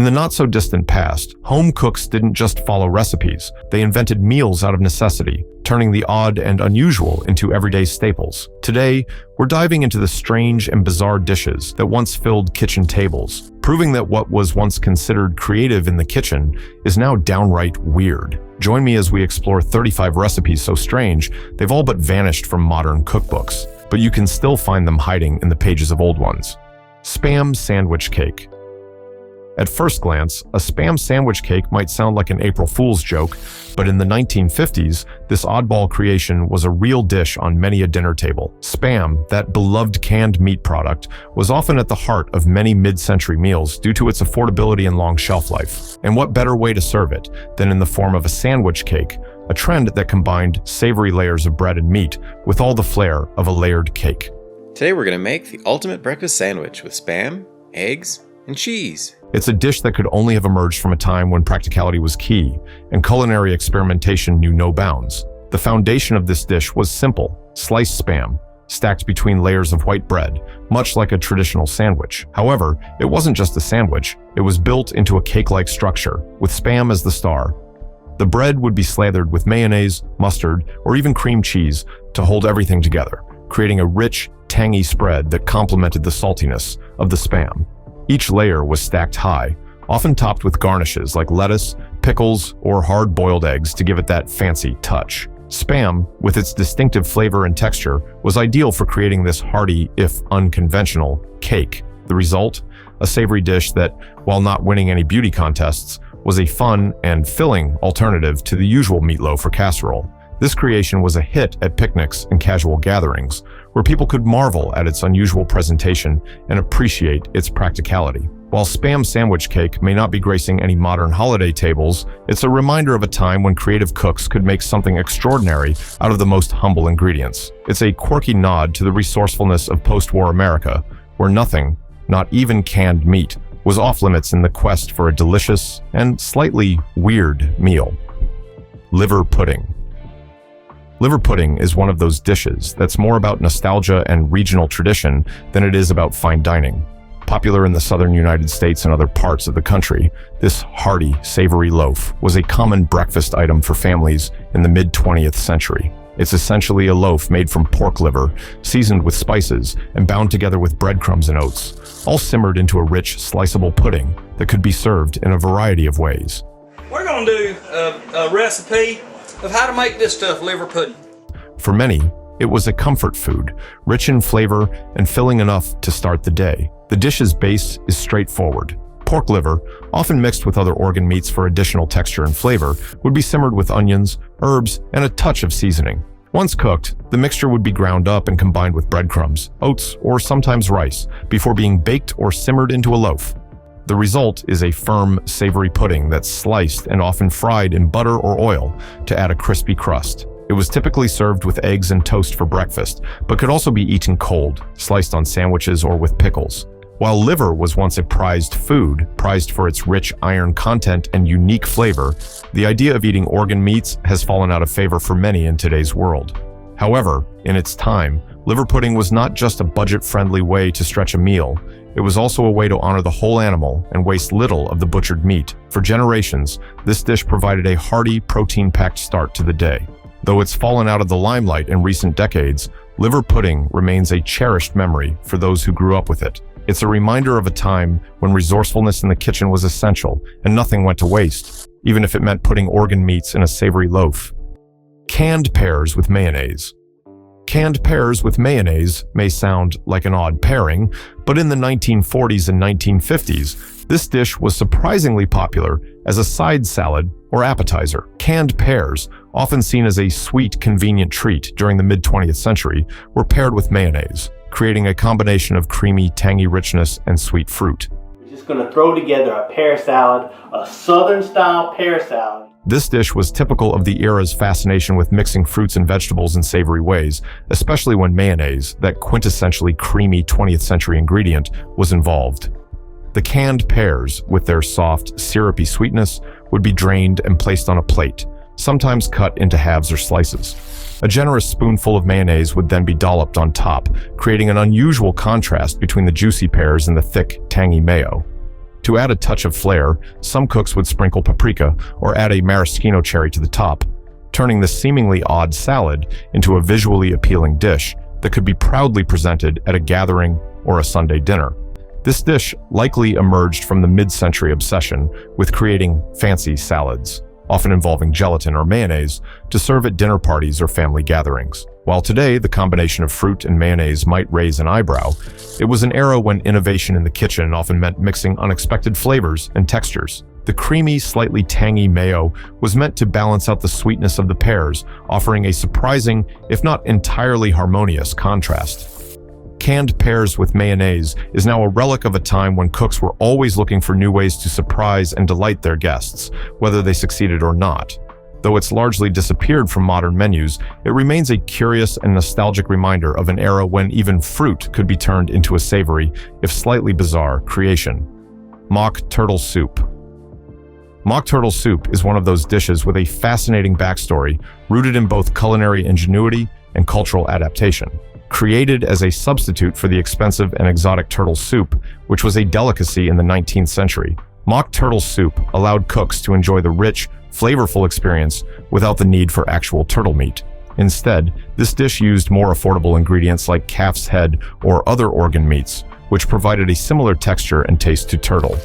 In the not-so-distant past, home cooks didn't just follow recipes, they invented meals out of necessity, turning the odd and unusual into everyday staples. Today, we're diving into the strange and bizarre dishes that once filled kitchen tables, proving that what was once considered creative in the kitchen is now downright weird. Join me as we explore 35 recipes so strange, they've all but vanished from modern cookbooks, but you can still find them hiding in the pages of old ones. Spam sandwich cake. At first glance, a spam sandwich cake might sound like an April Fool's joke, but in the 1950s, this oddball creation was a real dish on many a dinner table. Spam, that beloved canned meat product, was often at the heart of many mid-century meals due to its affordability and long shelf life. And what better way to serve it than in the form of a sandwich cake, a trend that combined savory layers of bread and meat with all the flair of a layered cake. Today we're going to make the ultimate breakfast sandwich with spam, eggs, and cheese. It's a dish that could only have emerged from a time when practicality was key, and culinary experimentation knew no bounds. The foundation of this dish was simple: sliced spam, stacked between layers of white bread, much like a traditional sandwich. However, it wasn't just a sandwich, it was built into a cake-like structure, with spam as the star. The bread would be slathered with mayonnaise, mustard, or even cream cheese to hold everything together, creating a rich, tangy spread that complemented the saltiness of the spam. Each layer was stacked high, often topped with garnishes like lettuce, pickles, or hard-boiled eggs to give it that fancy touch. Spam, with its distinctive flavor and texture, was ideal for creating this hearty, if unconventional, cake. The result? A savory dish that, while not winning any beauty contests, was a fun and filling alternative to the usual meatloaf or casserole. This creation was a hit at picnics and casual gatherings, where people could marvel at its unusual presentation and appreciate its practicality. While spam sandwich cake may not be gracing any modern holiday tables, it's a reminder of a time when creative cooks could make something extraordinary out of the most humble ingredients. It's a quirky nod to the resourcefulness of post-war America, where nothing, not even canned meat, was off-limits in the quest for a delicious and slightly weird meal. Liver pudding. Liver pudding is one of those dishes that's more about nostalgia and regional tradition than it is about fine dining. Popular in the southern United States and other parts of the country, this hearty, savory loaf was a common breakfast item for families in the mid-20th century. It's essentially a loaf made from pork liver, seasoned with spices, and bound together with breadcrumbs and oats, all simmered into a rich, sliceable pudding that could be served in a variety of ways. We're going to do a recipe of how to make this stuff, liver pudding. For many, it was a comfort food, rich in flavor and filling enough to start the day. The dish's base is straightforward. Pork liver, often mixed with other organ meats for additional texture and flavor, would be simmered with onions, herbs, and a touch of seasoning. Once cooked, the mixture would be ground up and combined with breadcrumbs, oats, or sometimes rice, before being baked or simmered into a loaf. The result is a firm, savory pudding that's sliced and often fried in butter or oil to add a crispy crust. It was typically served with eggs and toast for breakfast, but could also be eaten cold, sliced on sandwiches or with pickles. While liver was once a prized food, prized for its rich iron content and unique flavor, the idea of eating organ meats has fallen out of favor for many in today's world. However, in its time, liver pudding was not just a budget-friendly way to stretch a meal. It was also a way to honor the whole animal and waste little of the butchered meat. For generations, this dish provided a hearty, protein-packed start to the day. Though it's fallen out of the limelight in recent decades, liver pudding remains a cherished memory for those who grew up with it. It's a reminder of a time when resourcefulness in the kitchen was essential and nothing went to waste, even if it meant putting organ meats in a savory loaf. Canned pears with mayonnaise. Canned pears with mayonnaise may sound like an odd pairing, but in the 1940s and 1950s, this dish was surprisingly popular as a side salad or appetizer. Canned pears, often seen as a sweet, convenient treat during the mid-20th century, were paired with mayonnaise, creating a combination of creamy, tangy richness and sweet fruit. We're just going to throw together a pear salad, a southern-style pear salad. This dish was typical of the era's fascination with mixing fruits and vegetables in savory ways, especially when mayonnaise, that quintessentially creamy 20th century ingredient, was involved. The canned pears, with their soft, syrupy sweetness, would be drained and placed on a plate, sometimes cut into halves or slices. A generous spoonful of mayonnaise would then be dolloped on top, creating an unusual contrast between the juicy pears and the thick, tangy mayo. To add a touch of flair, some cooks would sprinkle paprika or add a maraschino cherry to the top, turning this seemingly odd salad into a visually appealing dish that could be proudly presented at a gathering or a Sunday dinner. This dish likely emerged from the mid-century obsession with creating fancy salads, often involving gelatin or mayonnaise, to serve at dinner parties or family gatherings. While today the combination of fruit and mayonnaise might raise an eyebrow, it was an era when innovation in the kitchen often meant mixing unexpected flavors and textures. The creamy, slightly tangy mayo was meant to balance out the sweetness of the pears, offering a surprising, if not entirely harmonious, contrast. Canned pears with mayonnaise is now a relic of a time when cooks were always looking for new ways to surprise and delight their guests, whether they succeeded or not. Though it's largely disappeared from modern menus, it remains a curious and nostalgic reminder of an era when even fruit could be turned into a savory, if slightly bizarre, creation. Mock turtle soup. Mock turtle soup is one of those dishes with a fascinating backstory rooted in both culinary ingenuity and cultural adaptation. Created as a substitute for the expensive and exotic turtle soup, which was a delicacy in the 19th century, mock turtle soup allowed cooks to enjoy the rich, flavorful experience without the need for actual turtle meat. Instead, this dish used more affordable ingredients like calf's head or other organ meats, which provided a similar texture and taste to turtle.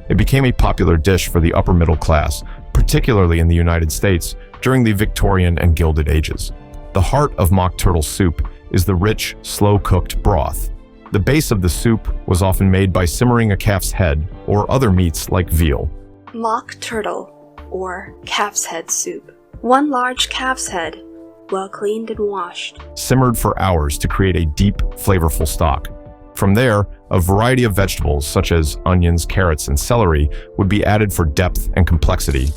It became a popular dish for the upper middle class, particularly in the United States during the Victorian and Gilded Ages. The heart of mock turtle soup is the rich, slow-cooked broth. The base of the soup was often made by simmering a calf's head or other meats like veal. Mock turtle, or calf's head soup. One large calf's head, well cleaned and washed, simmered for hours to create a deep, flavorful stock. From there, a variety of vegetables such as onions, carrots, and celery would be added for depth and complexity.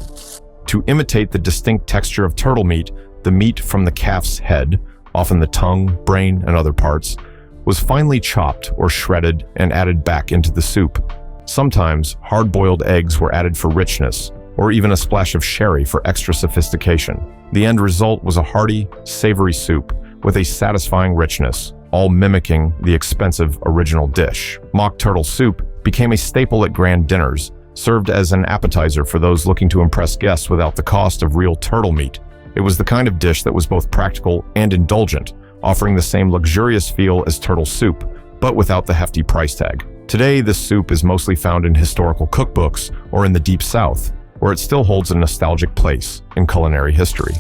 To imitate the distinct texture of turtle meat, the meat from the calf's head, often the tongue, brain, and other parts, was finely chopped or shredded and added back into the soup. Sometimes, hard-boiled eggs were added for richness, or even a splash of sherry for extra sophistication. The end result was a hearty, savory soup with a satisfying richness, all mimicking the expensive original dish. Mock turtle soup became a staple at grand dinners, served as an appetizer for those looking to impress guests without the cost of real turtle meat. It was the kind of dish that was both practical and indulgent, offering the same luxurious feel as turtle soup, but without the hefty price tag. Today, this soup is mostly found in historical cookbooks or in the Deep South, where it still holds a nostalgic place in culinary history.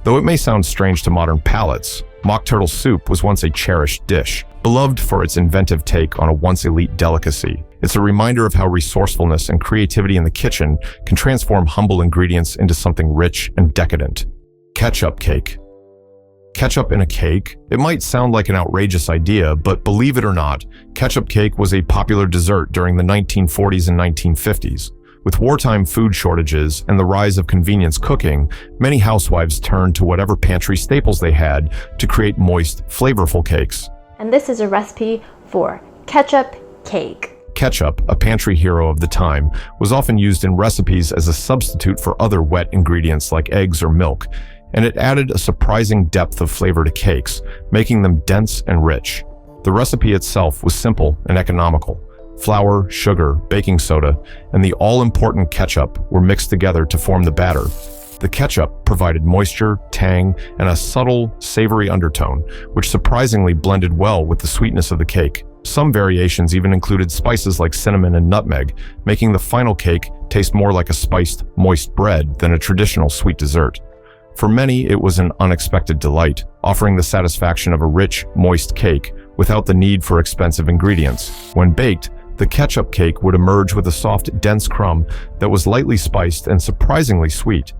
Though it may sound strange to modern palates, mock turtle soup was once a cherished dish, beloved for its inventive take on a once elite delicacy. It's a reminder of how resourcefulness and creativity in the kitchen can transform humble ingredients into something rich and decadent. Ketchup cake. Ketchup in a cake? It might sound like an outrageous idea, but believe it or not, ketchup cake was a popular dessert during the 1940s and 1950s. With wartime food shortages and the rise of convenience cooking, many housewives turned to whatever pantry staples they had to create moist, flavorful cakes. And this is a recipe for ketchup cake. Ketchup, a pantry hero of the time, was often used in recipes as a substitute for other wet ingredients like eggs or milk, and it added a surprising depth of flavor to cakes, making them dense and rich. The recipe itself was simple and economical. Flour, sugar, baking soda, and the all-important ketchup were mixed together to form the batter. The ketchup provided moisture, tang, and a subtle, savory undertone, which surprisingly blended well with the sweetness of the cake. Some variations even included spices like cinnamon and nutmeg, making the final cake taste more like a spiced, moist bread than a traditional sweet dessert. For many, it was an unexpected delight, offering the satisfaction of a rich, moist cake without the need for expensive ingredients. When baked, the ketchup cake would emerge with a soft, dense crumb that was lightly spiced and surprisingly sweet.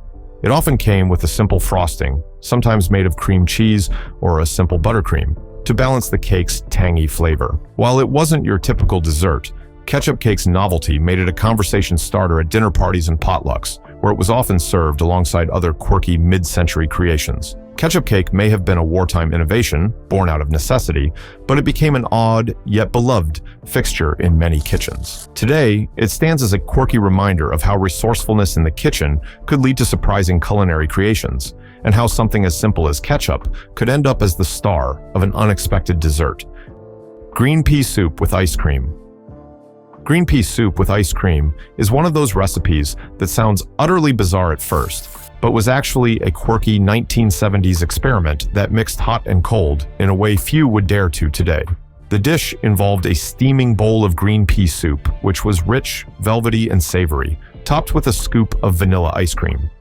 It often came with a simple frosting, sometimes made of cream cheese or a simple buttercream, to balance the cake's tangy flavor. While it wasn't your typical dessert, ketchup cake's novelty made it a conversation starter at dinner parties and potlucks, where it was often served alongside other quirky mid-century creations. Ketchup cake may have been a wartime innovation, born out of necessity, but it became an odd, yet beloved, fixture in many kitchens. Today, it stands as a quirky reminder of how resourcefulness in the kitchen could lead to surprising culinary creations, and how something as simple as ketchup could end up as the star of an unexpected dessert. Green pea soup with ice cream. Green pea soup with ice cream is one of those recipes that sounds utterly bizarre at first, but was actually a quirky 1970s experiment that mixed hot and cold in a way few would dare to today. The dish involved a steaming bowl of green pea soup, which was rich, velvety, and savory, topped with a scoop of vanilla ice cream.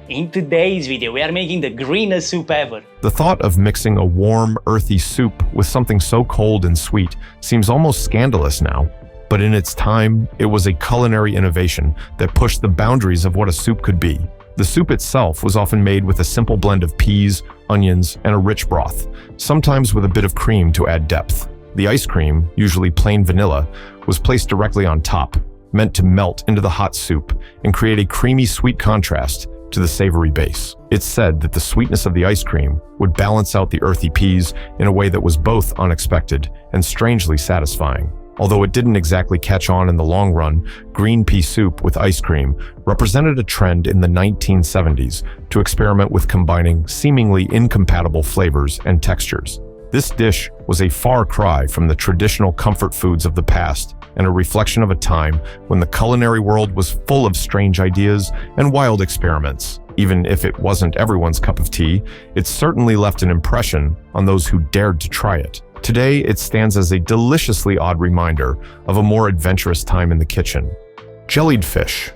In today's video, we are making the greenest soup ever. The thought of mixing a warm, earthy soup with something so cold and sweet seems almost scandalous now, but in its time, it was a culinary innovation that pushed the boundaries of what a soup could be. The soup itself was often made with a simple blend of peas, onions, and a rich broth, sometimes with a bit of cream to add depth. The ice cream, usually plain vanilla, was placed directly on top, meant to melt into the hot soup and create a creamy sweet contrast to the savory base. It's said that the sweetness of the ice cream would balance out the earthy peas in a way that was both unexpected and strangely satisfying. Although it didn't exactly catch on in the long run, green pea soup with ice cream represented a trend in the 1970s to experiment with combining seemingly incompatible flavors and textures. This dish was a far cry from the traditional comfort foods of the past and a reflection of a time when the culinary world was full of strange ideas and wild experiments. Even if it wasn't everyone's cup of tea, it certainly left an impression on those who dared to try it. Today, it stands as a deliciously odd reminder of a more adventurous time in the kitchen. Jellied fish.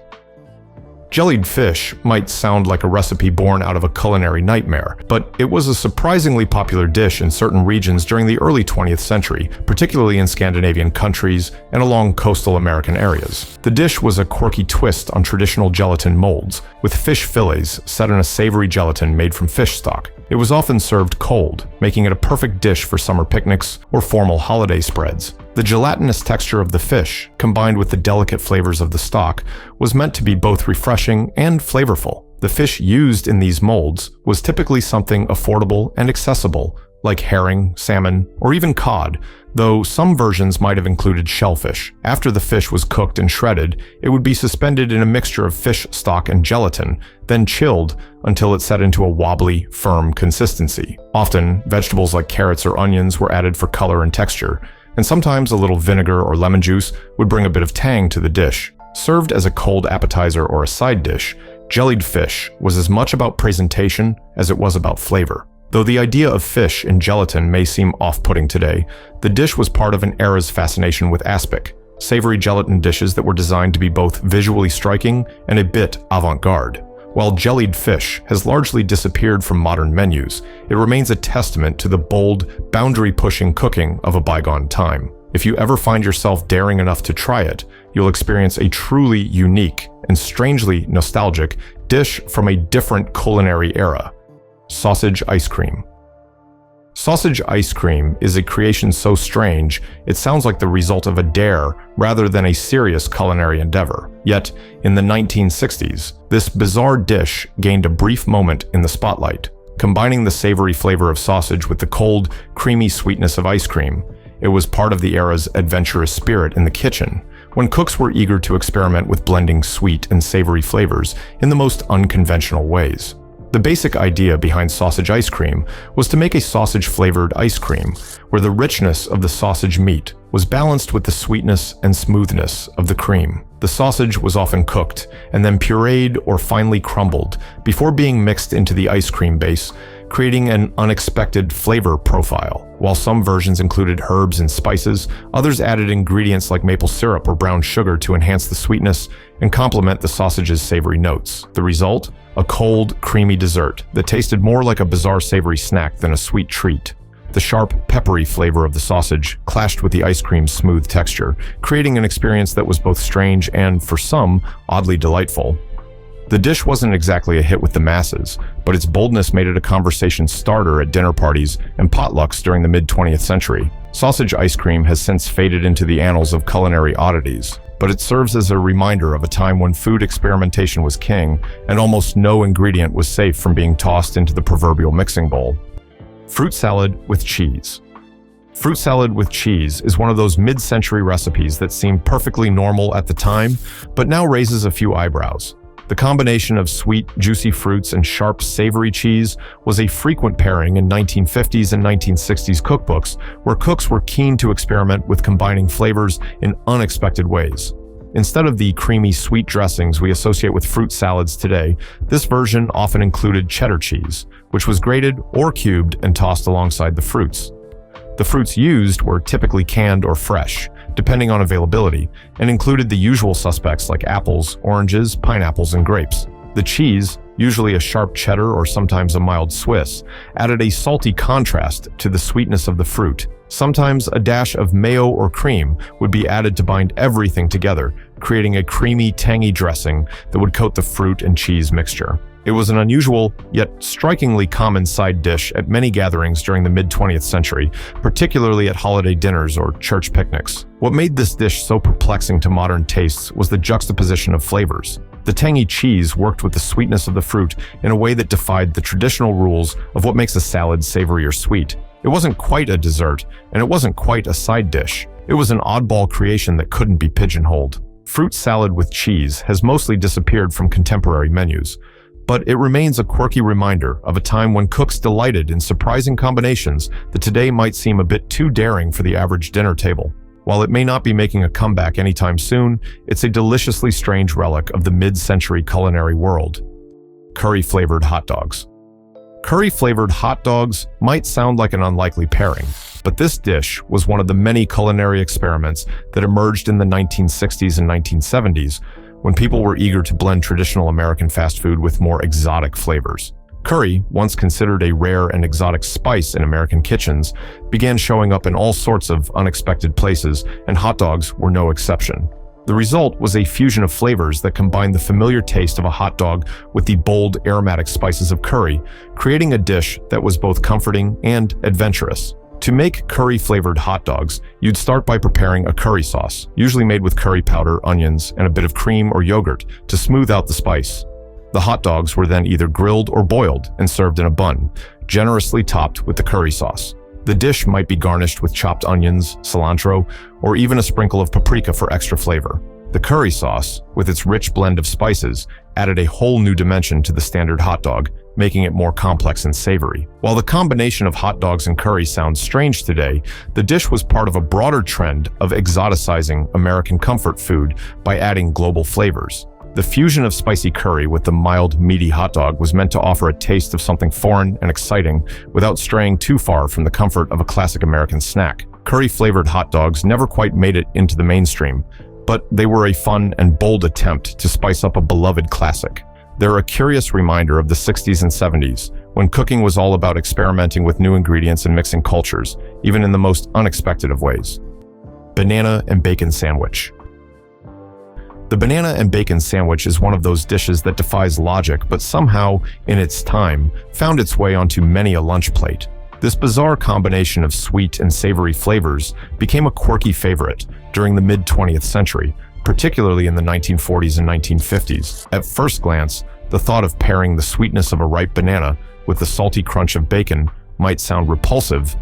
Jellied fish might sound like a recipe born out of a culinary nightmare, but it was a surprisingly popular dish in certain regions during the early 20th century, particularly in Scandinavian countries and along coastal American areas. The dish was a quirky twist on traditional gelatin molds, with fish fillets set in a savory gelatin made from fish stock. It was often served cold, making it a perfect dish for summer picnics or formal holiday spreads. The gelatinous texture of the fish, combined with the delicate flavors of the stock, was meant to be both refreshing and flavorful. The fish used in these molds was typically something affordable and accessible, like herring, salmon, or even cod, though some versions might have included shellfish. After the fish was cooked and shredded, it would be suspended in a mixture of fish stock and gelatin, then chilled until it set into a wobbly, firm consistency. Often, vegetables like carrots or onions were added for color and texture, and sometimes a little vinegar or lemon juice would bring a bit of tang to the dish. Served as a cold appetizer or a side dish, jellied fish was as much about presentation as it was about flavor. Though the idea of fish in gelatin may seem off-putting today, the dish was part of an era's fascination with aspic, savory gelatin dishes that were designed to be both visually striking and a bit avant-garde. While jellied fish has largely disappeared from modern menus, it remains a testament to the bold, boundary-pushing cooking of a bygone time. If you ever find yourself daring enough to try it, you'll experience a truly unique and strangely nostalgic dish from a different culinary era: sausage ice cream. Sausage ice cream is a creation so strange, it sounds like the result of a dare rather than a serious culinary endeavor. Yet, in the 1960s, this bizarre dish gained a brief moment in the spotlight. Combining the savory flavor of sausage with the cold, creamy sweetness of ice cream, it was part of the era's adventurous spirit in the kitchen, when cooks were eager to experiment with blending sweet and savory flavors in the most unconventional ways. The basic idea behind sausage ice cream was to make a sausage-flavored ice cream, where the richness of the sausage meat was balanced with the sweetness and smoothness of the cream. The sausage was often cooked and then pureed or finely crumbled before being mixed into the ice cream base, creating an unexpected flavor profile. While some versions included herbs and spices, others added ingredients like maple syrup or brown sugar to enhance the sweetness and complement the sausage's savory notes. The result? A cold, creamy dessert that tasted more like a bizarre savory snack than a sweet treat. The sharp, peppery flavor of the sausage clashed with the ice cream's smooth texture, creating an experience that was both strange and, for some, oddly delightful. The dish wasn't exactly a hit with the masses, but its boldness made it a conversation starter at dinner parties and potlucks during the mid-20th century. Sausage ice cream has since faded into the annals of culinary oddities, but it serves as a reminder of a time when food experimentation was king and almost no ingredient was safe from being tossed into the proverbial mixing bowl. Fruit salad with cheese. Fruit salad with cheese is one of those mid-century recipes that seemed perfectly normal at the time, but now raises a few eyebrows. The combination of sweet, juicy fruits and sharp, savory cheese was a frequent pairing in 1950s and 1960s cookbooks, where cooks were keen to experiment with combining flavors in unexpected ways. Instead of the creamy, sweet dressings we associate with fruit salads today, this version often included cheddar cheese, which was grated or cubed and tossed alongside the fruits. The fruits used were typically canned or fresh, depending on availability, and included the usual suspects like apples, oranges, pineapples, and grapes. The cheese, usually a sharp cheddar or sometimes a mild Swiss, added a salty contrast to the sweetness of the fruit. Sometimes a dash of mayo or cream would be added to bind everything together, creating a creamy, tangy dressing that would coat the fruit and cheese mixture. It was an unusual, yet strikingly common side dish at many gatherings during the mid-20th century, particularly at holiday dinners or church picnics. What made this dish so perplexing to modern tastes was the juxtaposition of flavors. The tangy cheese worked with the sweetness of the fruit in a way that defied the traditional rules of what makes a salad savory or sweet. It wasn't quite a dessert, and it wasn't quite a side dish. It was an oddball creation that couldn't be pigeonholed. Fruit salad with cheese has mostly disappeared from contemporary menus, but it remains a quirky reminder of a time when cooks delighted in surprising combinations that today might seem a bit too daring for the average dinner table. While it may not be making a comeback anytime soon, it's a deliciously strange relic of the mid-century culinary world. Curry-flavored hot dogs. Curry-flavored hot dogs might sound like an unlikely pairing, but this dish was one of the many culinary experiments that emerged in the 1960s and 1970s, when people were eager to blend traditional American fast food with more exotic flavors. Curry, once considered a rare and exotic spice in American kitchens, began showing up in all sorts of unexpected places, and hot dogs were no exception. The result was a fusion of flavors that combined the familiar taste of a hot dog with the bold, aromatic spices of curry, creating a dish that was both comforting and adventurous. To make curry-flavored hot dogs, you'd start by preparing a curry sauce, usually made with curry powder, onions, and a bit of cream or yogurt to smooth out the spice. The hot dogs were then either grilled or boiled and served in a bun, generously topped with the curry sauce. The dish might be garnished with chopped onions, cilantro, or even a sprinkle of paprika for extra flavor. The curry sauce, with its rich blend of spices, added a whole new dimension to the standard hot dog, making it more complex and savory. While the combination of hot dogs and curry sounds strange today, the dish was part of a broader trend of exoticizing American comfort food by adding global flavors. The fusion of spicy curry with the mild, meaty hot dog was meant to offer a taste of something foreign and exciting without straying too far from the comfort of a classic American snack. Curry-flavored hot dogs never quite made it into the mainstream, but they were a fun and bold attempt to spice up a beloved classic. They're a curious reminder of the 60s and 70s, when cooking was all about experimenting with new ingredients and mixing cultures, even in the most unexpected of ways. Banana and bacon sandwich. The banana and bacon sandwich is one of those dishes that defies logic, but somehow, in its time, found its way onto many a lunch plate. This bizarre combination of sweet and savory flavors became a quirky favorite during the mid-20th century, particularly in the 1940s and 1950s. At first glance, the thought of pairing the sweetness of a ripe banana with the salty crunch of bacon might sound repulsive,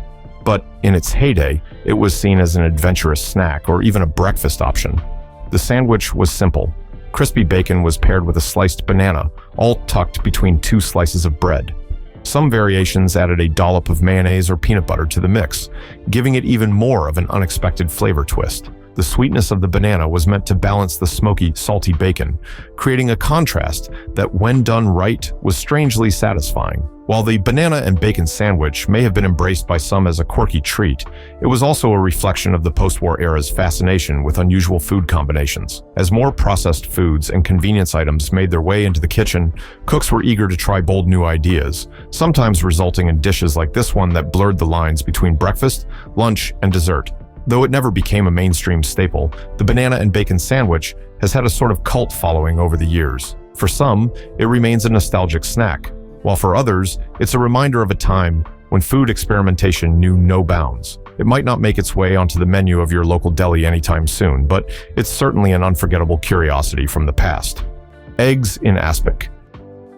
but in its heyday, it was seen as an adventurous snack or even a breakfast option. The sandwich was simple. Crispy bacon was paired with a sliced banana, all tucked between two slices of bread. Some variations added a dollop of mayonnaise or peanut butter to the mix, giving it even more of an unexpected flavor twist. The sweetness of the banana was meant to balance the smoky, salty bacon, creating a contrast that, when done right, was strangely satisfying. While the banana and bacon sandwich may have been embraced by some as a quirky treat, it was also a reflection of the post-war era's fascination with unusual food combinations. As more processed foods and convenience items made their way into the kitchen, cooks were eager to try bold new ideas, sometimes resulting in dishes like this one that blurred the lines between breakfast, lunch, and dessert. Though it never became a mainstream staple, the banana and bacon sandwich has had a sort of cult following over the years. For some, it remains a nostalgic snack, while for others, it's a reminder of a time when food experimentation knew no bounds. It might not make its way onto the menu of your local deli anytime soon, but it's certainly an unforgettable curiosity from the past. Eggs in aspic.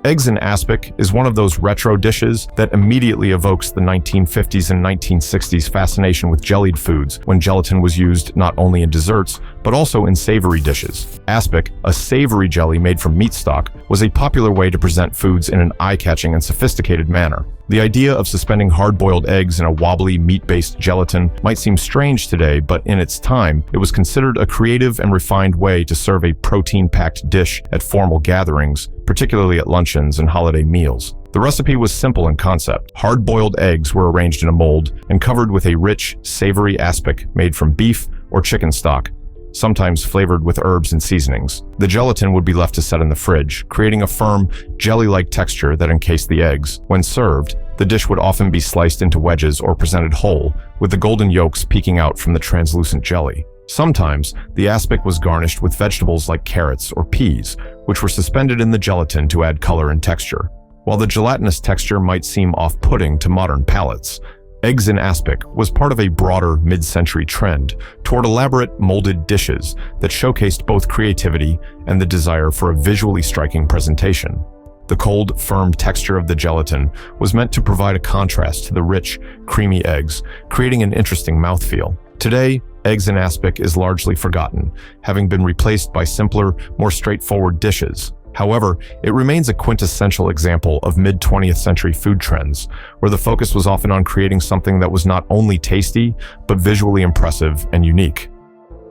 Eggs in aspic is one of those retro dishes that immediately evokes the 1950s and 1960s fascination with jellied foods, when gelatin was used not only in desserts, but also in savory dishes. Aspic, a savory jelly made from meat stock, was a popular way to present foods in an eye-catching and sophisticated manner. The idea of suspending hard-boiled eggs in a wobbly, meat-based gelatin might seem strange today, but in its time, it was considered a creative and refined way to serve a protein-packed dish at formal gatherings, particularly at luncheons and holiday meals. The recipe was simple in concept. Hard-boiled eggs were arranged in a mold and covered with a rich, savory aspic made from beef or chicken stock, sometimes flavored with herbs and seasonings. The gelatin would be left to set in the fridge, creating a firm, jelly-like texture that encased the eggs. When served, the dish would often be sliced into wedges or presented whole, with the golden yolks peeking out from the translucent jelly. Sometimes, the aspic was garnished with vegetables like carrots or peas, which were suspended in the gelatin to add color and texture. While the gelatinous texture might seem off-putting to modern palates, eggs in aspic was part of a broader mid-century trend toward elaborate molded dishes that showcased both creativity and the desire for a visually striking presentation. The cold, firm texture of the gelatin was meant to provide a contrast to the rich, creamy eggs, creating an interesting mouthfeel. Today, eggs in aspic is largely forgotten, having been replaced by simpler, more straightforward dishes. However, it remains a quintessential example of mid-20th century food trends, where the focus was often on creating something that was not only tasty, but visually impressive and unique.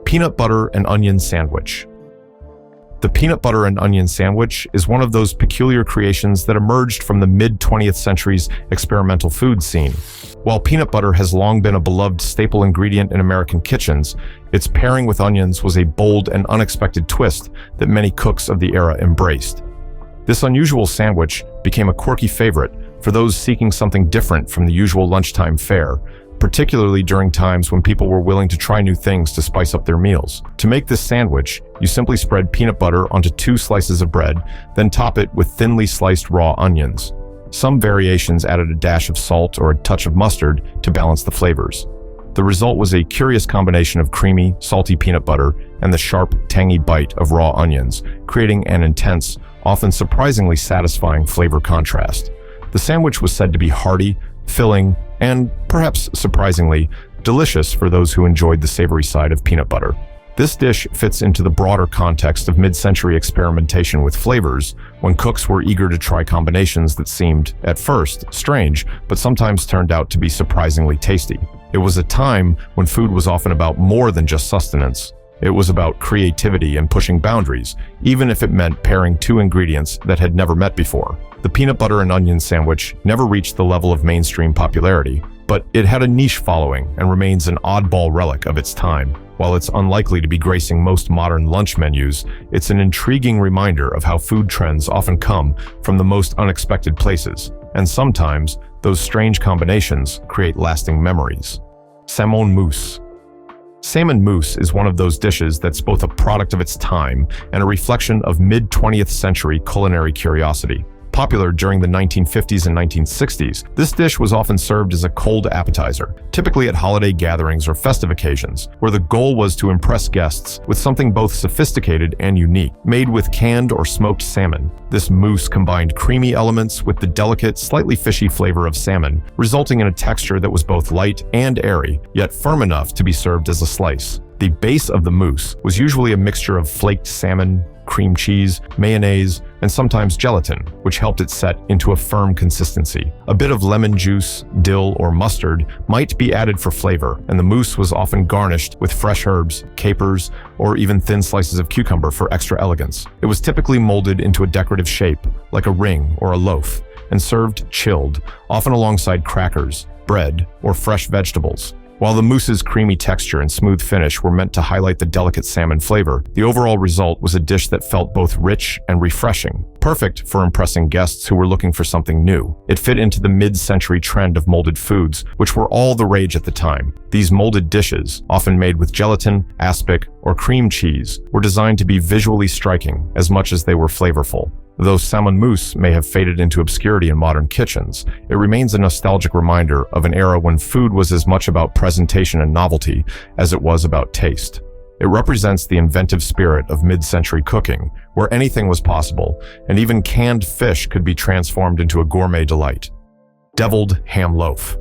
Peanut butter and onion sandwich. The peanut butter and onion sandwich is one of those peculiar creations that emerged from the mid-20th century's experimental food scene. While peanut butter has long been a beloved staple ingredient in American kitchens, its pairing with onions was a bold and unexpected twist that many cooks of the era embraced. This unusual sandwich became a quirky favorite for those seeking something different from the usual lunchtime fare, particularly during times when people were willing to try new things to spice up their meals. To make this sandwich, you simply spread peanut butter onto 2 slices of bread, then top it with thinly sliced raw onions. Some variations added a dash of salt or a touch of mustard to balance the flavors. The result was a curious combination of creamy, salty peanut butter and the sharp, tangy bite of raw onions, creating an intense, often surprisingly satisfying flavor contrast. The sandwich was said to be hearty, filling, and, perhaps surprisingly, delicious for those who enjoyed the savory side of peanut butter. This dish fits into the broader context of mid-century experimentation with flavors, when cooks were eager to try combinations that seemed, at first, strange, but sometimes turned out to be surprisingly tasty. It was a time when food was often about more than just sustenance. It was about creativity and pushing boundaries, even if it meant pairing 2 ingredients that had never met before. The peanut butter and onion sandwich never reached the level of mainstream popularity, but it had a niche following and remains an oddball relic of its time. While it's unlikely to be gracing most modern lunch menus, it's an intriguing reminder of how food trends often come from the most unexpected places, and sometimes those strange combinations create lasting memories. Salmon mousse. Salmon mousse is one of those dishes that's both a product of its time and a reflection of mid-20th century culinary curiosity. Popular during the 1950s and 1960s, this dish was often served as a cold appetizer, typically at holiday gatherings or festive occasions, where the goal was to impress guests with something both sophisticated and unique. Made with canned or smoked salmon, this mousse combined creamy elements with the delicate, slightly fishy flavor of salmon, resulting in a texture that was both light and airy, yet firm enough to be served as a slice. The base of the mousse was usually a mixture of flaked salmon, cream cheese, mayonnaise, and sometimes gelatin, which helped it set into a firm consistency. A bit of lemon juice, dill, or mustard might be added for flavor, and the mousse was often garnished with fresh herbs, capers, or even thin slices of cucumber for extra elegance. It was typically molded into a decorative shape, like a ring or a loaf, and served chilled, often alongside crackers, bread, or fresh vegetables. While the mousse's creamy texture and smooth finish were meant to highlight the delicate salmon flavor, the overall result was a dish that felt both rich and refreshing, perfect for impressing guests who were looking for something new. It fit into the mid-century trend of molded foods, which were all the rage at the time. These molded dishes, often made with gelatin, aspic, or cream cheese, were designed to be visually striking as much as they were flavorful. Though salmon mousse may have faded into obscurity in modern kitchens, it remains a nostalgic reminder of an era when food was as much about presentation and novelty as it was about taste. It represents the inventive spirit of mid-century cooking, where anything was possible, and even canned fish could be transformed into a gourmet delight. Deviled ham loaf.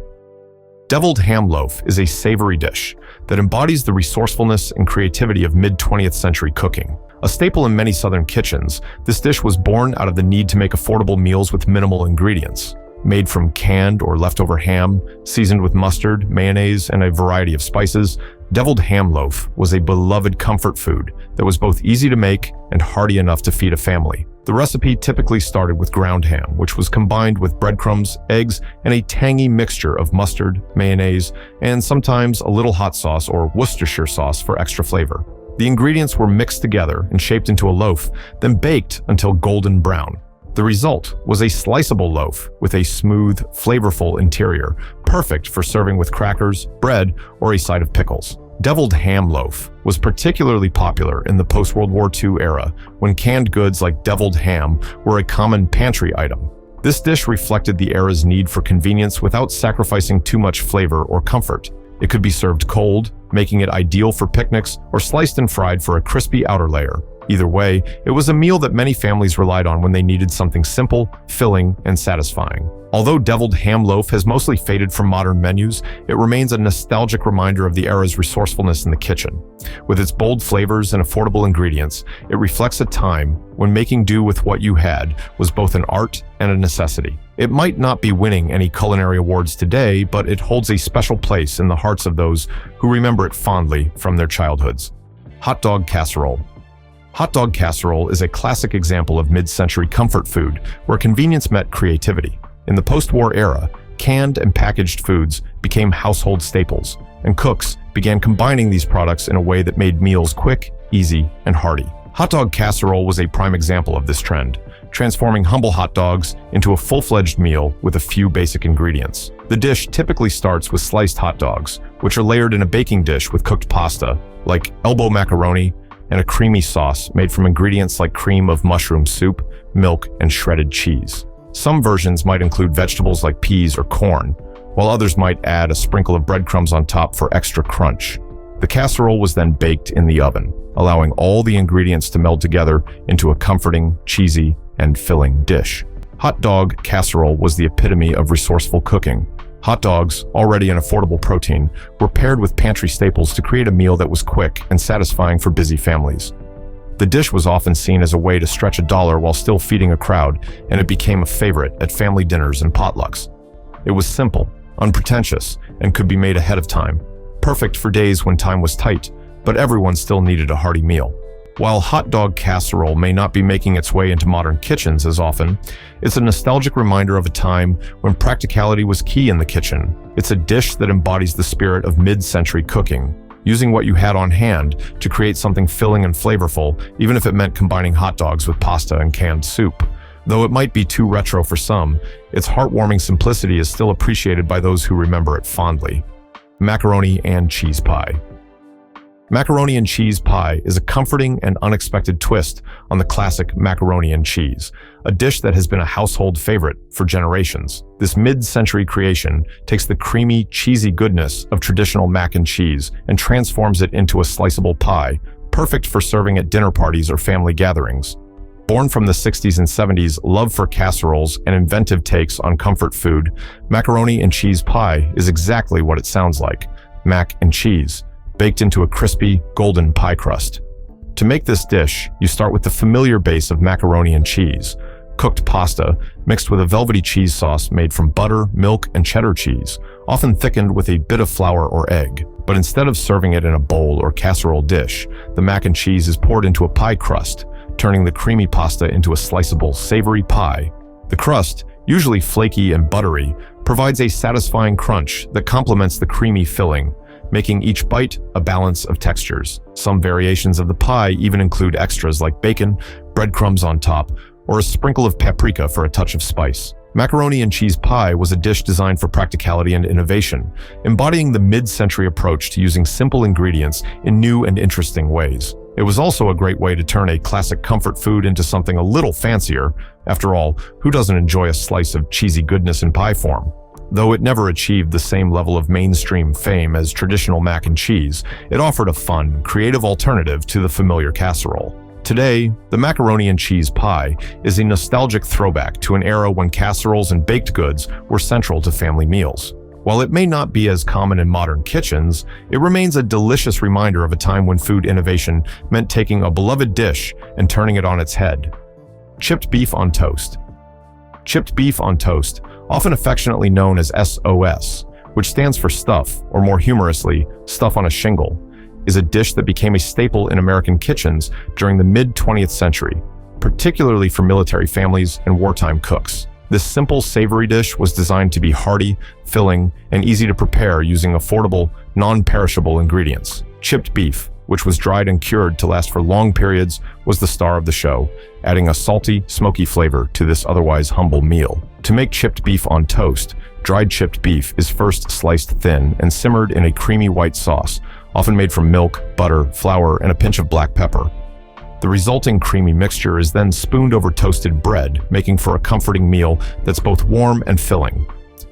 Deviled ham loaf is a savory dish that embodies the resourcefulness and creativity of mid-20th century cooking. A staple in many Southern kitchens, this dish was born out of the need to make affordable meals with minimal ingredients. Made from canned or leftover ham, seasoned with mustard, mayonnaise, and a variety of spices, deviled ham loaf was a beloved comfort food that was both easy to make and hearty enough to feed a family. The recipe typically started with ground ham, which was combined with breadcrumbs, eggs, and a tangy mixture of mustard, mayonnaise, and sometimes a little hot sauce or Worcestershire sauce for extra flavor. The ingredients were mixed together and shaped into a loaf, then baked until golden brown. The result was a sliceable loaf with a smooth, flavorful interior, perfect for serving with crackers, bread, or a side of pickles. Deviled ham loaf was particularly popular in the post-World War II era, when canned goods like deviled ham were a common pantry item. This dish reflected the era's need for convenience without sacrificing too much flavor or comfort. It could be served cold, making it ideal for picnics, or sliced and fried for a crispy outer layer. Either way, it was a meal that many families relied on when they needed something simple, filling, and satisfying. Although deviled ham loaf has mostly faded from modern menus, it remains a nostalgic reminder of the era's resourcefulness in the kitchen. With its bold flavors and affordable ingredients, it reflects a time when making do with what you had was both an art and a necessity. It might not be winning any culinary awards today, but it holds a special place in the hearts of those who remember it fondly from their childhoods. Hot dog casserole. Hot dog casserole is a classic example of mid-century comfort food where convenience met creativity. In the post-war era, canned and packaged foods became household staples, and cooks began combining these products in a way that made meals quick, easy, and hearty. Hot dog casserole was a prime example of this trend, transforming humble hot dogs into a full-fledged meal with a few basic ingredients. The dish typically starts with sliced hot dogs, which are layered in a baking dish with cooked pasta, like elbow macaroni, and a creamy sauce made from ingredients like cream of mushroom soup, milk, and shredded cheese. Some versions might include vegetables like peas or corn, while others might add a sprinkle of breadcrumbs on top for extra crunch. The casserole was then baked in the oven, allowing all the ingredients to meld together into a comforting, cheesy, and filling dish. Hot dog casserole was the epitome of resourceful cooking. Hot dogs, already an affordable protein, were paired with pantry staples to create a meal that was quick and satisfying for busy families. The dish was often seen as a way to stretch a dollar while still feeding a crowd, and it became a favorite at family dinners and potlucks. It was simple, unpretentious, and could be made ahead of time, perfect for days when time was tight, but everyone still needed a hearty meal. While hot dog casserole may not be making its way into modern kitchens as often, it's a nostalgic reminder of a time when practicality was key in the kitchen. It's a dish that embodies the spirit of mid-century cooking, using what you had on hand to create something filling and flavorful, even if it meant combining hot dogs with pasta and canned soup. Though it might be too retro for some, its heartwarming simplicity is still appreciated by those who remember it fondly. Macaroni and cheese pie. Macaroni and cheese pie is a comforting and unexpected twist on the classic macaroni and cheese, a dish that has been a household favorite for generations. This mid-century creation takes the creamy, cheesy goodness of traditional mac and cheese and transforms it into a sliceable pie, perfect for serving at dinner parties or family gatherings. Born from the 60s and 70s love for casseroles and inventive takes on comfort food, macaroni and cheese pie is exactly what it sounds like: mac and cheese, baked into a crispy, golden pie crust. To make this dish, you start with the familiar base of macaroni and cheese, cooked pasta mixed with a velvety cheese sauce made from butter, milk, and cheddar cheese, often thickened with a bit of flour or egg. But instead of serving it in a bowl or casserole dish, the mac and cheese is poured into a pie crust, turning the creamy pasta into a sliceable, savory pie. The crust, usually flaky and buttery, provides a satisfying crunch that complements the creamy filling, making each bite a balance of textures. Some variations of the pie even include extras like bacon, breadcrumbs on top, or a sprinkle of paprika for a touch of spice. Macaroni and cheese pie was a dish designed for practicality and innovation, embodying the mid-century approach to using simple ingredients in new and interesting ways. It was also a great way to turn a classic comfort food into something a little fancier. After all, who doesn't enjoy a slice of cheesy goodness in pie form? Though it never achieved the same level of mainstream fame as traditional mac and cheese, it offered a fun, creative alternative to the familiar casserole. Today, the macaroni and cheese pie is a nostalgic throwback to an era when casseroles and baked goods were central to family meals. While it may not be as common in modern kitchens, it remains a delicious reminder of a time when food innovation meant taking a beloved dish and turning it on its head. Chipped beef on toast. Chipped beef on toast, often affectionately known as SOS, which stands for stuff, or more humorously, stuff on a shingle, is a dish that became a staple in American kitchens during the mid-20th century, particularly for military families and wartime cooks. This simple, savory dish was designed to be hearty, filling, and easy to prepare using affordable, non-perishable ingredients. Chipped beef, which was dried and cured to last for long periods, was the star of the show, adding a salty, smoky flavor to this otherwise humble meal. To make chipped beef on toast, dried chipped beef is first sliced thin and simmered in a creamy white sauce, often made from milk, butter, flour, and a pinch of black pepper. The resulting creamy mixture is then spooned over toasted bread, making for a comforting meal that's both warm and filling.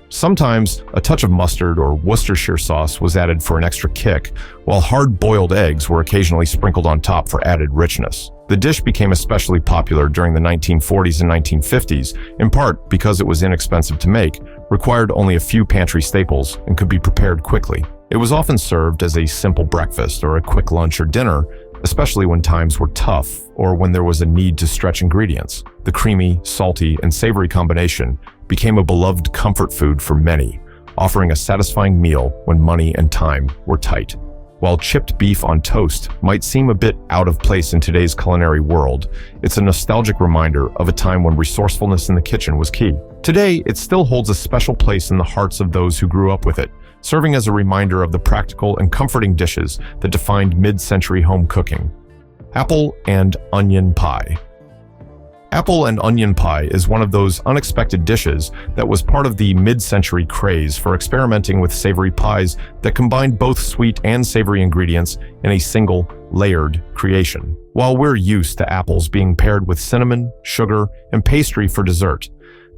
Sometimes, a touch of mustard or Worcestershire sauce was added for an extra kick, while hard-boiled eggs were occasionally sprinkled on top for added richness. The dish became especially popular during the 1940s and 1950s, in part because it was inexpensive to make, required only a few pantry staples, and could be prepared quickly. It was often served as a simple breakfast or a quick lunch or dinner, especially when times were tough or when there was a need to stretch ingredients. The creamy, salty, and savory combination became a beloved comfort food for many, offering a satisfying meal when money and time were tight. While chipped beef on toast might seem a bit out of place in today's culinary world, it's a nostalgic reminder of a time when resourcefulness in the kitchen was key. Today, it still holds a special place in the hearts of those who grew up with it, serving as a reminder of the practical and comforting dishes that defined mid-century home cooking. Apple and onion pie. Apple and onion pie is one of those unexpected dishes that was part of the mid-century craze for experimenting with savory pies that combined both sweet and savory ingredients in a single, layered creation. While we're used to apples being paired with cinnamon, sugar, and pastry for dessert,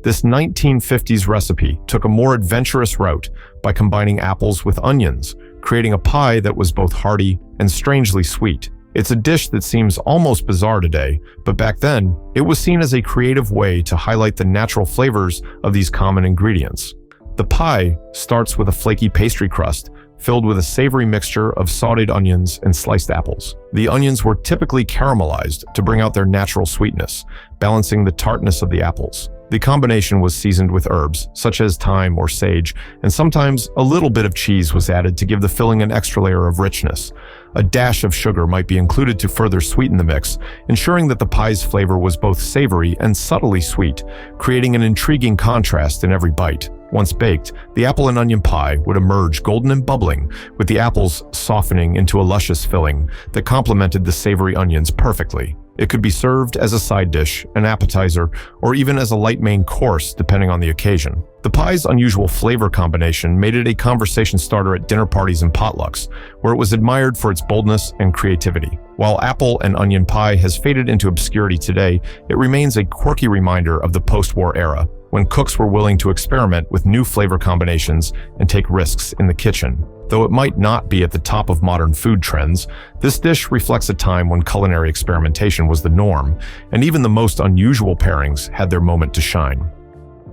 this 1950s recipe took a more adventurous route by combining apples with onions, creating a pie that was both hearty and strangely sweet. It's a dish that seems almost bizarre today, but back then, it was seen as a creative way to highlight the natural flavors of these common ingredients. The pie starts with a flaky pastry crust filled with a savory mixture of sautéed onions and sliced apples. The onions were typically caramelized to bring out their natural sweetness, balancing the tartness of the apples. The combination was seasoned with herbs, such as thyme or sage, and sometimes a little bit of cheese was added to give the filling an extra layer of richness. A dash of sugar might be included to further sweeten the mix, ensuring that the pie's flavor was both savory and subtly sweet, creating an intriguing contrast in every bite. Once baked, the apple and onion pie would emerge golden and bubbling, with the apples softening into a luscious filling that complemented the savory onions perfectly. It could be served as a side dish, an appetizer, or even as a light main course, depending on the occasion. The pie's unusual flavor combination made it a conversation starter at dinner parties and potlucks, where it was admired for its boldness and creativity. While apple and onion pie has faded into obscurity today, it remains a quirky reminder of the post-war era, when cooks were willing to experiment with new flavor combinations and take risks in the kitchen. Though it might not be at the top of modern food trends, this dish reflects a time when culinary experimentation was the norm, and even the most unusual pairings had their moment to shine.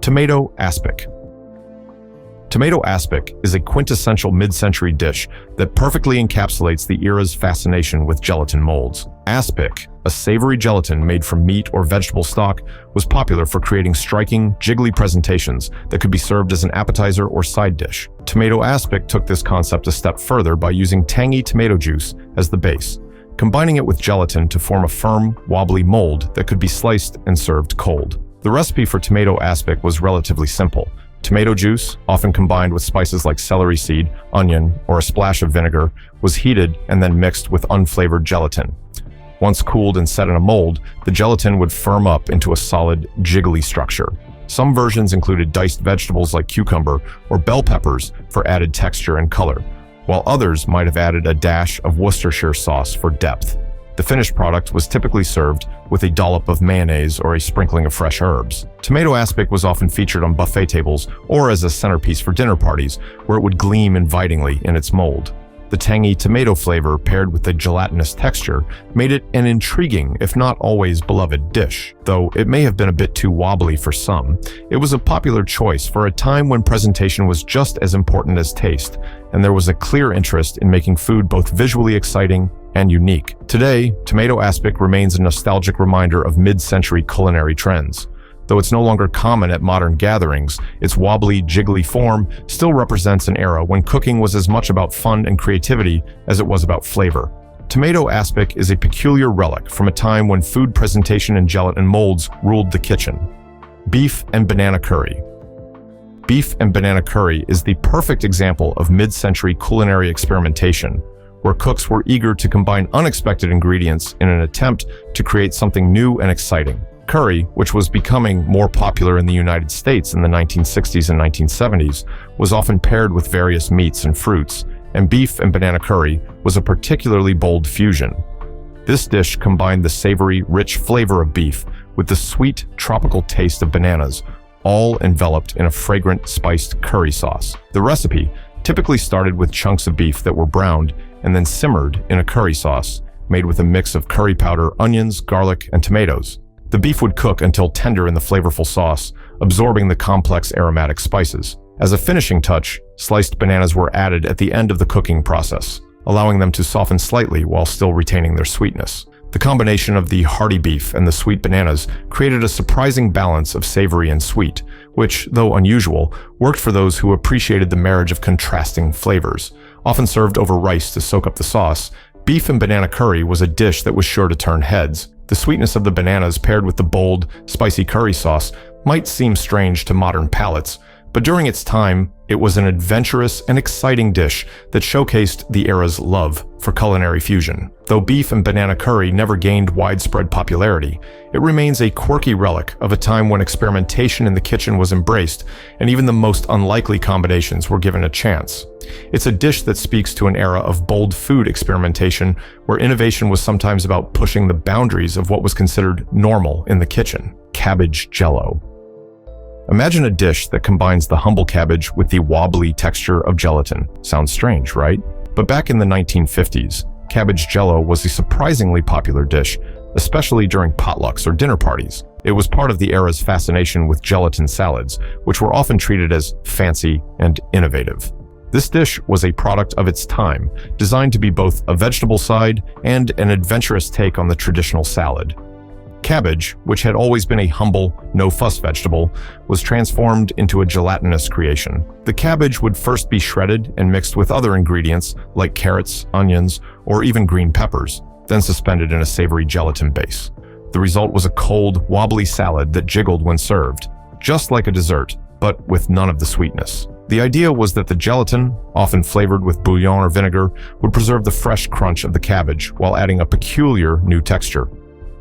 Tomato aspic. Tomato aspic is a quintessential mid-century dish that perfectly encapsulates the era's fascination with gelatin molds. Aspic, a savory gelatin made from meat or vegetable stock, was popular for creating striking, jiggly presentations that could be served as an appetizer or side dish. Tomato aspic took this concept a step further by using tangy tomato juice as the base, combining it with gelatin to form a firm, wobbly mold that could be sliced and served cold. The recipe for tomato aspic was relatively simple. Tomato juice, often combined with spices like celery seed, onion, or a splash of vinegar, was heated and then mixed with unflavored gelatin. Once cooled and set in a mold, the gelatin would firm up into a solid, jiggly structure. Some versions included diced vegetables like cucumber or bell peppers for added texture and color, while others might have added a dash of Worcestershire sauce for depth. The finished product was typically served with a dollop of mayonnaise or a sprinkling of fresh herbs. Tomato aspic was often featured on buffet tables or as a centerpiece for dinner parties, where it would gleam invitingly in its mold. The tangy tomato flavor paired with the gelatinous texture made it an intriguing, if not always beloved dish. Though it may have been a bit too wobbly for some, it was a popular choice for a time when presentation was just as important as taste, and there was a clear interest in making food both visually exciting and unique. Today, tomato aspic remains a nostalgic reminder of mid-century culinary trends. Though it's no longer common at modern gatherings, its wobbly, jiggly form still represents an era when cooking was as much about fun and creativity as it was about flavor. Tomato aspic is a peculiar relic from a time when food presentation and gelatin molds ruled the kitchen. Beef and banana curry. Beef and banana curry is the perfect example of mid-century culinary experimentation, where cooks were eager to combine unexpected ingredients in an attempt to create something new and exciting. Curry, which was becoming more popular in the United States in the 1960s and 1970s, was often paired with various meats and fruits, and beef and banana curry was a particularly bold fusion. This dish combined the savory, rich flavor of beef with the sweet, tropical taste of bananas, all enveloped in a fragrant, spiced curry sauce. The recipe typically started with chunks of beef that were browned and then simmered in a curry sauce, made with a mix of curry powder, onions, garlic, and tomatoes. The beef would cook until tender in the flavorful sauce, absorbing the complex aromatic spices. As a finishing touch, sliced bananas were added at the end of the cooking process, allowing them to soften slightly while still retaining their sweetness. The combination of the hearty beef and the sweet bananas created a surprising balance of savory and sweet, which, though unusual, worked for those who appreciated the marriage of contrasting flavors. Often served over rice to soak up the sauce, beef and banana curry was a dish that was sure to turn heads. The sweetness of the bananas paired with the bold, spicy curry sauce might seem strange to modern palates, but during its time, it was an adventurous and exciting dish that showcased the era's love for culinary fusion. Though beef and banana curry never gained widespread popularity, it remains a quirky relic of a time when experimentation in the kitchen was embraced and even the most unlikely combinations were given a chance. It's a dish that speaks to an era of bold food experimentation where innovation was sometimes about pushing the boundaries of what was considered normal in the kitchen. Cabbage jello. Imagine a dish that combines the humble cabbage with the wobbly texture of gelatin. Sounds strange, right? But back in the 1950s, cabbage jello was a surprisingly popular dish, especially during potlucks or dinner parties. It was part of the era's fascination with gelatin salads, which were often treated as fancy and innovative. This dish was a product of its time, designed to be both a vegetable side and an adventurous take on the traditional salad. Cabbage, which had always been a humble, no-fuss vegetable, was transformed into a gelatinous creation. The cabbage would first be shredded and mixed with other ingredients like carrots, onions, or even green peppers, then suspended in a savory gelatin base. The result was a cold, wobbly salad that jiggled when served, just like a dessert, but with none of the sweetness. The idea was that the gelatin, often flavored with bouillon or vinegar, would preserve the fresh crunch of the cabbage while adding a peculiar new texture.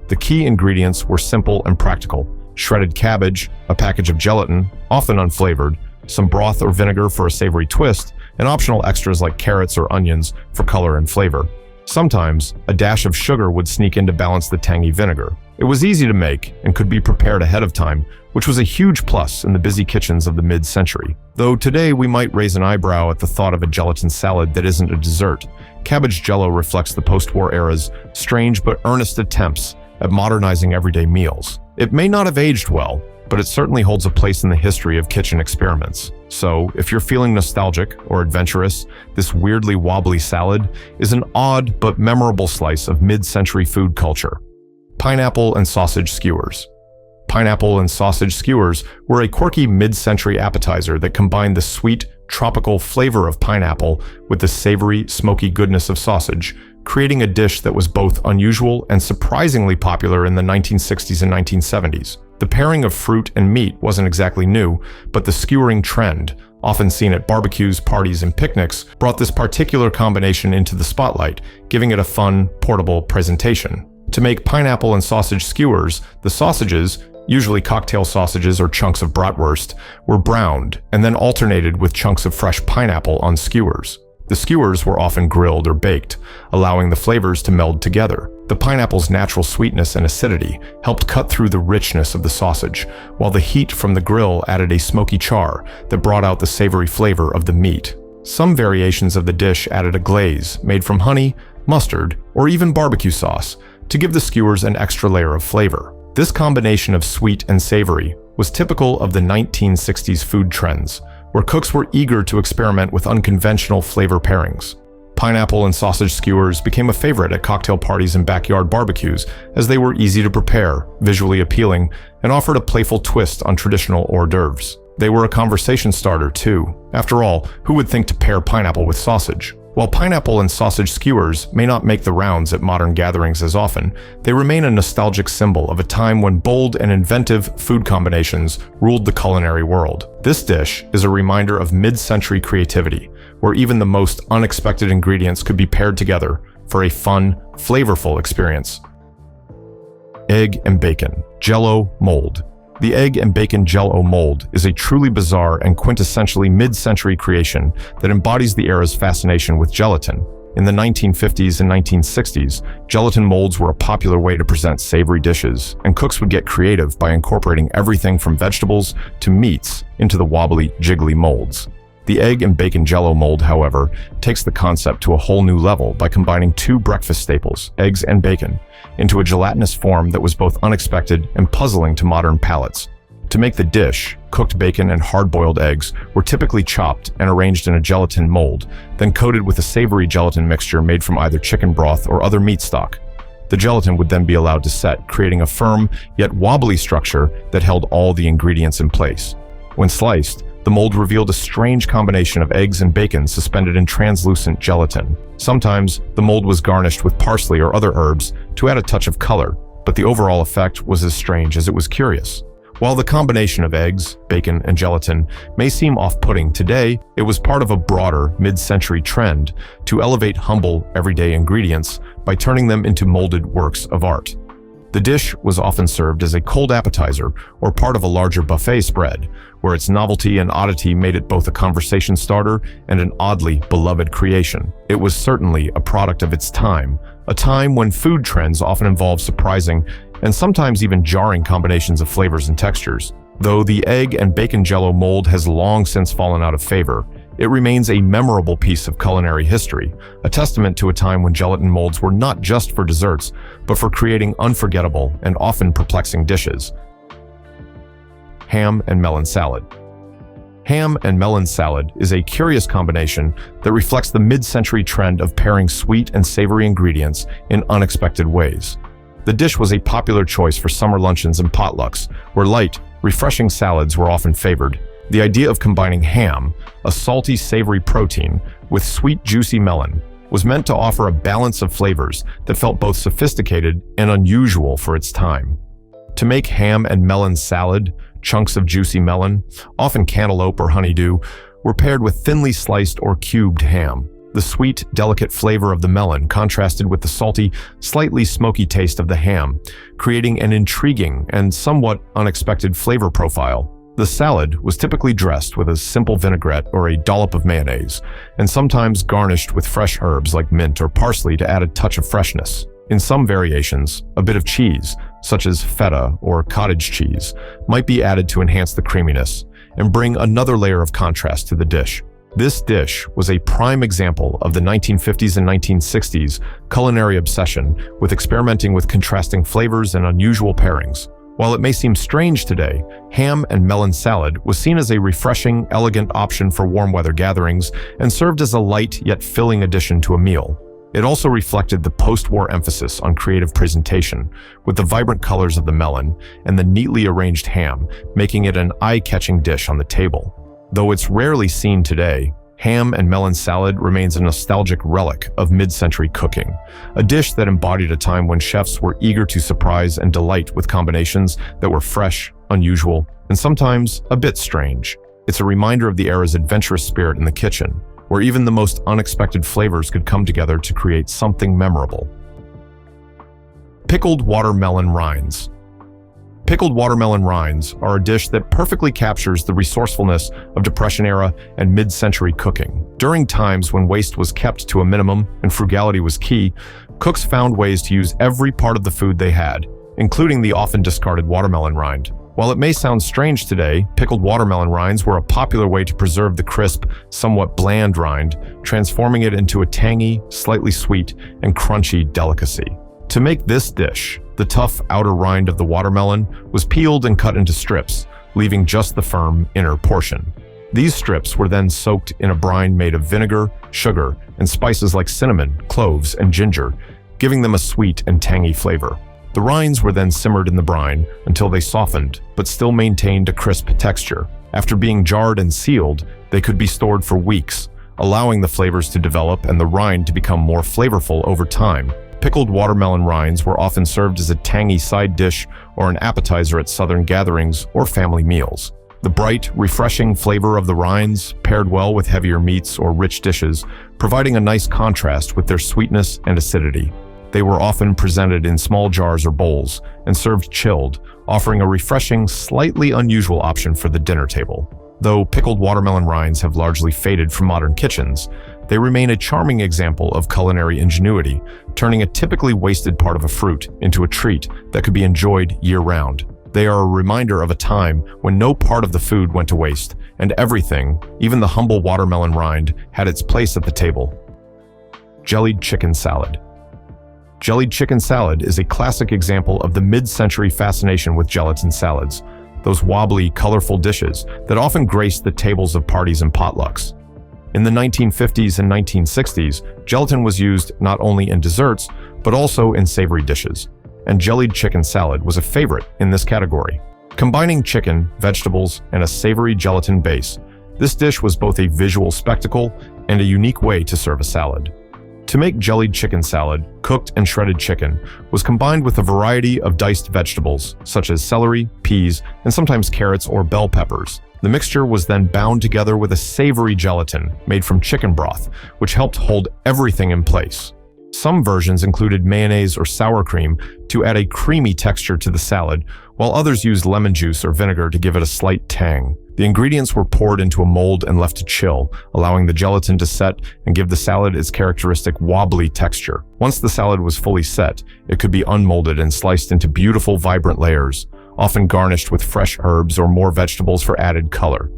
The key ingredients were simple and practical: shredded cabbage, a package of gelatin, often unflavored, some broth or vinegar for a savory twist, and optional extras like carrots or onions for color and flavor. Sometimes, a dash of sugar would sneak in to balance the tangy vinegar. It was easy to make and could be prepared ahead of time, which was a huge plus in the busy kitchens of the mid-century. Though today we might raise an eyebrow at the thought of a gelatin salad that isn't a dessert, cabbage jello reflects the post-war era's strange but earnest attempts at modernizing everyday meals. It may not have aged well, but it certainly holds a place in the history of kitchen experiments. So, if you're feeling nostalgic or adventurous, this weirdly wobbly salad is an odd but memorable slice of mid-century food culture. Pineapple and sausage skewers. Pineapple and sausage skewers were a quirky mid-century appetizer that combined the sweet, tropical flavor of pineapple with the savory, smoky goodness of sausage, creating a dish that was both unusual and surprisingly popular in the 1960s and 1970s. The pairing of fruit and meat wasn't exactly new, but the skewering trend, often seen at barbecues, parties, and picnics, brought this particular combination into the spotlight, giving it a fun, portable presentation. To make pineapple and sausage skewers, the sausages, usually cocktail sausages or chunks of bratwurst, were browned and then alternated with chunks of fresh pineapple on skewers. The skewers were often grilled or baked, allowing the flavors to meld together. The pineapple's natural sweetness and acidity helped cut through the richness of the sausage, while the heat from the grill added a smoky char that brought out the savory flavor of the meat. Some variations of the dish added a glaze made from honey, mustard, or even barbecue sauce to give the skewers an extra layer of flavor. This combination of sweet and savory was typical of the 1960s food trends, where cooks were eager to experiment with unconventional flavor pairings. Pineapple and sausage skewers became a favorite at cocktail parties and backyard barbecues as they were easy to prepare, visually appealing, and offered a playful twist on traditional hors d'oeuvres. They were a conversation starter, too. After all, who would think to pair pineapple with sausage? While pineapple and sausage skewers may not make the rounds at modern gatherings as often, they remain a nostalgic symbol of a time when bold and inventive food combinations ruled the culinary world. This dish is a reminder of mid-century creativity, where even the most unexpected ingredients could be paired together for a fun, flavorful experience. Egg and bacon, Jell-O mold. The egg and bacon Jell-O mold is a truly bizarre and quintessentially mid-century creation that embodies the era's fascination with gelatin. In the 1950s and 1960s, gelatin molds were a popular way to present savory dishes, and cooks would get creative by incorporating everything from vegetables to meats into the wobbly, jiggly molds. The egg and bacon Jell-O mold, however, takes the concept to a whole new level by combining two breakfast staples, eggs and bacon, into a gelatinous form that was both unexpected and puzzling to modern palates. To make the dish, cooked bacon and hard-boiled eggs were typically chopped and arranged in a gelatin mold, then coated with a savory gelatin mixture made from either chicken broth or other meat stock. The gelatin would then be allowed to set, creating a firm yet wobbly structure that held all the ingredients in place. When sliced, the mold revealed a strange combination of eggs and bacon suspended in translucent gelatin. Sometimes, the mold was garnished with parsley or other herbs to add a touch of color, but the overall effect was as strange as it was curious. While the combination of eggs, bacon, and gelatin may seem off-putting today, it was part of a broader mid-century trend to elevate humble, everyday ingredients by turning them into molded works of art. The dish was often served as a cold appetizer or part of a larger buffet spread, where its novelty and oddity made it both a conversation starter and an oddly beloved creation. It was certainly a product of its time, a time when food trends often involved surprising and sometimes even jarring combinations of flavors and textures. Though the egg and bacon Jell-O mold has long since fallen out of favor, it remains a memorable piece of culinary history, a testament to a time when gelatin molds were not just for desserts, but for creating unforgettable and often perplexing dishes. Ham and melon salad. Ham and melon salad is a curious combination that reflects the mid-century trend of pairing sweet and savory ingredients in unexpected ways. The dish was a popular choice for summer luncheons and potlucks, where light, refreshing salads were often favored. The idea of combining ham, a salty, savory protein, with sweet, juicy melon was meant to offer a balance of flavors that felt both sophisticated and unusual for its time. To make ham and melon salad, chunks of juicy melon, often cantaloupe or honeydew, were paired with thinly sliced or cubed ham. The sweet, delicate flavor of the melon contrasted with the salty, slightly smoky taste of the ham, creating an intriguing and somewhat unexpected flavor profile. The salad was typically dressed with a simple vinaigrette or a dollop of mayonnaise, and sometimes garnished with fresh herbs like mint or parsley to add a touch of freshness. In some variations, a bit of cheese, such as feta or cottage cheese, might be added to enhance the creaminess and bring another layer of contrast to the dish. This dish was a prime example of the 1950s and 1960s culinary obsession with experimenting with contrasting flavors and unusual pairings. While it may seem strange today, ham and melon salad was seen as a refreshing, elegant option for warm weather gatherings and served as a light yet filling addition to a meal. It also reflected the post-war emphasis on creative presentation, with the vibrant colors of the melon and the neatly arranged ham making it an eye-catching dish on the table. Though it's rarely seen today, ham and melon salad remains a nostalgic relic of mid-century cooking, a dish that embodied a time when chefs were eager to surprise and delight with combinations that were fresh, unusual, and sometimes a bit strange. It's a reminder of the era's adventurous spirit in the kitchen, where even the most unexpected flavors could come together to create something memorable. Pickled watermelon rinds. Pickled watermelon rinds are a dish that perfectly captures the resourcefulness of Depression-era and mid-century cooking. During times when waste was kept to a minimum and frugality was key, cooks found ways to use every part of the food they had, including the often discarded watermelon rind. While it may sound strange today, pickled watermelon rinds were a popular way to preserve the crisp, somewhat bland rind, transforming it into a tangy, slightly sweet, and crunchy delicacy. To make this dish, the tough outer rind of the watermelon was peeled and cut into strips, leaving just the firm inner portion. These strips were then soaked in a brine made of vinegar, sugar, and spices like cinnamon, cloves, and ginger, giving them a sweet and tangy flavor. The rinds were then simmered in the brine until they softened, but still maintained a crisp texture. After being jarred and sealed, they could be stored for weeks, allowing the flavors to develop and the rind to become more flavorful over time. Pickled watermelon rinds were often served as a tangy side dish or an appetizer at Southern gatherings or family meals. The bright, refreshing flavor of the rinds paired well with heavier meats or rich dishes, providing a nice contrast with their sweetness and acidity. They were often presented in small jars or bowls and served chilled, offering a refreshing, slightly unusual option for the dinner table. Though pickled watermelon rinds have largely faded from modern kitchens, they remain a charming example of culinary ingenuity, turning a typically wasted part of a fruit into a treat that could be enjoyed year-round. They are a reminder of a time when no part of the food went to waste, and everything, even the humble watermelon rind, had its place at the table. Jellied chicken salad. Jellied chicken salad is a classic example of the mid-century fascination with gelatin salads, those wobbly, colorful dishes that often grace the tables of parties and potlucks. In the 1950s and 1960s, gelatin was used not only in desserts, but also in savory dishes, and jellied chicken salad was a favorite in this category. Combining chicken, vegetables, and a savory gelatin base, this dish was both a visual spectacle and a unique way to serve a salad. To make jellied chicken salad, cooked and shredded chicken was combined with a variety of diced vegetables, such as celery, peas, and sometimes carrots or bell peppers. The mixture was then bound together with a savory gelatin made from chicken broth, which helped hold everything in place. Some versions included mayonnaise or sour cream to add a creamy texture to the salad, while others used lemon juice or vinegar to give it a slight tang. The ingredients were poured into a mold and left to chill, allowing the gelatin to set and give the salad its characteristic wobbly texture. Once the salad was fully set, it could be unmolded and sliced into beautiful, vibrant layers, often garnished with fresh herbs or more vegetables for added color.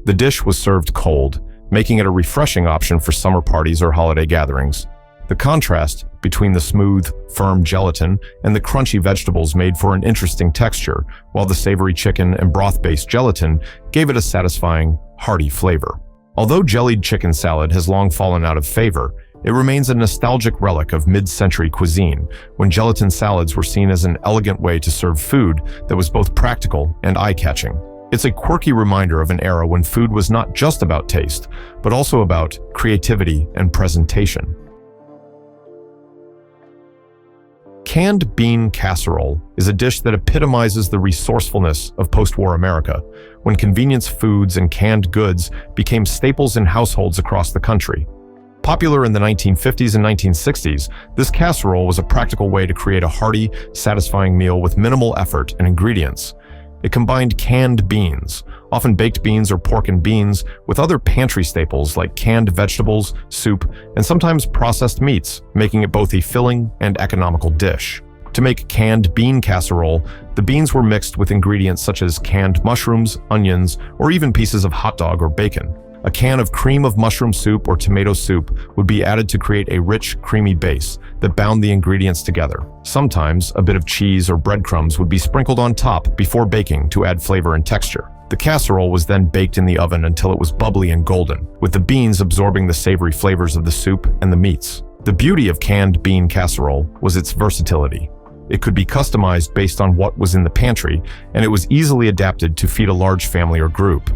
The dish was served cold, making it a refreshing option for summer parties or holiday gatherings. The contrast between the smooth, firm gelatin and the crunchy vegetables made for an interesting texture, while the savory chicken and broth-based gelatin gave it a satisfying, hearty flavor. Although jellied chicken salad has long fallen out of favor, it remains a nostalgic relic of mid-century cuisine, when gelatin salads were seen as an elegant way to serve food that was both practical and eye-catching. It's a quirky reminder of an era when food was not just about taste, but also about creativity and presentation. Canned bean casserole is a dish that epitomizes the resourcefulness of post-war America, when convenience foods and canned goods became staples in households across the country. Popular in the 1950s and 1960s, this casserole was a practical way to create a hearty, satisfying meal with minimal effort and ingredients. It combined canned beans, often baked beans or pork and beans, with other pantry staples like canned vegetables, soup, and sometimes processed meats, making it both a filling and economical dish. To make canned bean casserole, the beans were mixed with ingredients such as canned mushrooms, onions, or even pieces of hot dog or bacon. A can of cream of mushroom soup or tomato soup would be added to create a rich, creamy base that bound the ingredients together. Sometimes, a bit of cheese or breadcrumbs would be sprinkled on top before baking to add flavor and texture. The casserole was then baked in the oven until it was bubbly and golden, with the beans absorbing the savory flavors of the soup and the meats. The beauty of canned bean casserole was its versatility. It could be customized based on what was in the pantry, and it was easily adapted to feed a large family or group.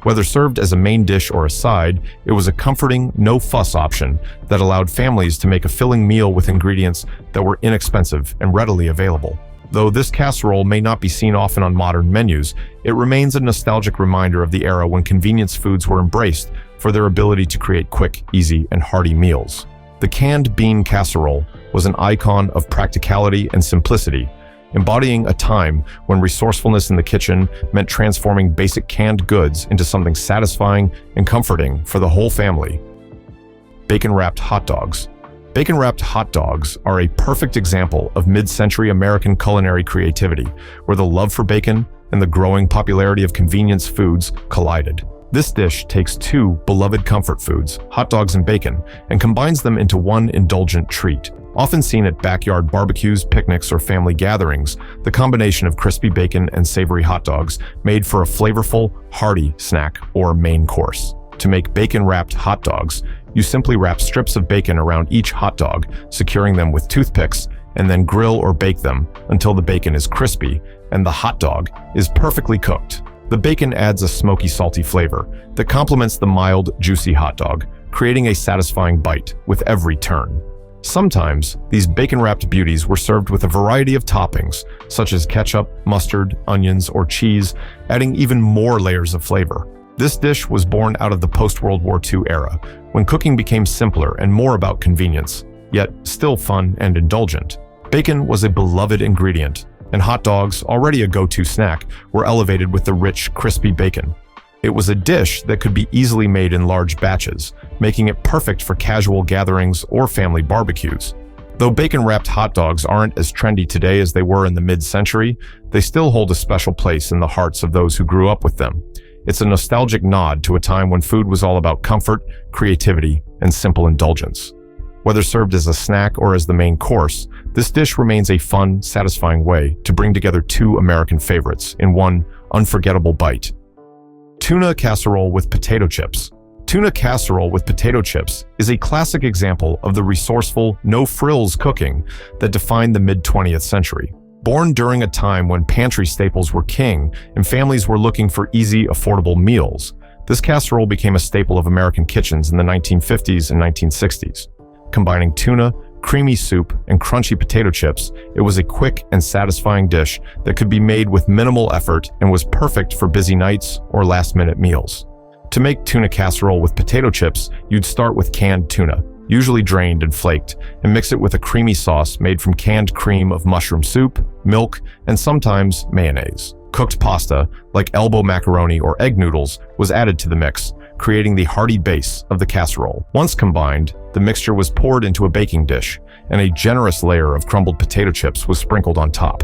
Whether served as a main dish or a side, it was a comforting, no-fuss option that allowed families to make a filling meal with ingredients that were inexpensive and readily available. Though this casserole may not be seen often on modern menus, it remains a nostalgic reminder of the era when convenience foods were embraced for their ability to create quick, easy, and hearty meals. The canned bean casserole was an icon of practicality and simplicity, embodying a time when resourcefulness in the kitchen meant transforming basic canned goods into something satisfying and comforting for the whole family. Bacon-wrapped hot dogs. Bacon-wrapped hot dogs are a perfect example of mid-century American culinary creativity, where the love for bacon and the growing popularity of convenience foods collided. This dish takes two beloved comfort foods, hot dogs and bacon, and combines them into one indulgent treat. Often seen at backyard barbecues, picnics, or family gatherings, the combination of crispy bacon and savory hot dogs made for a flavorful, hearty snack or main course. To make bacon-wrapped hot dogs, you simply wrap strips of bacon around each hot dog, securing them with toothpicks, and then grill or bake them until the bacon is crispy and the hot dog is perfectly cooked. The bacon adds a smoky, salty flavor that complements the mild, juicy hot dog, creating a satisfying bite with every turn. Sometimes, these bacon-wrapped beauties were served with a variety of toppings, such as ketchup, mustard, onions, or cheese, adding even more layers of flavor. This dish was born out of the post-World War II era, when cooking became simpler and more about convenience, yet still fun and indulgent. Bacon was a beloved ingredient, and hot dogs, already a go-to snack, were elevated with the rich, crispy bacon. It was a dish that could be easily made in large batches, making it perfect for casual gatherings or family barbecues. Though bacon-wrapped hot dogs aren't as trendy today as they were in the mid-century, they still hold a special place in the hearts of those who grew up with them. It's a nostalgic nod to a time when food was all about comfort, creativity, and simple indulgence. Whether served as a snack or as the main course, this dish remains a fun, satisfying way to bring together two American favorites in one unforgettable bite. Tuna casserole with potato chips. Tuna casserole with potato chips is a classic example of the resourceful, no-frills cooking that defined the mid-20th century. Born during a time when pantry staples were king and families were looking for easy, affordable meals, this casserole became a staple of American kitchens in the 1950s and 1960s. Combining tuna, creamy soup, and crunchy potato chips, it was a quick and satisfying dish that could be made with minimal effort and was perfect for busy nights or last-minute meals. To make tuna casserole with potato chips, you'd start with canned tuna, usually drained and flaked, and mix it with a creamy sauce made from canned cream of mushroom soup, milk, and sometimes mayonnaise. Cooked pasta, like elbow macaroni or egg noodles, was added to the mix, creating the hearty base of the casserole. Once combined, the mixture was poured into a baking dish, and a generous layer of crumbled potato chips was sprinkled on top.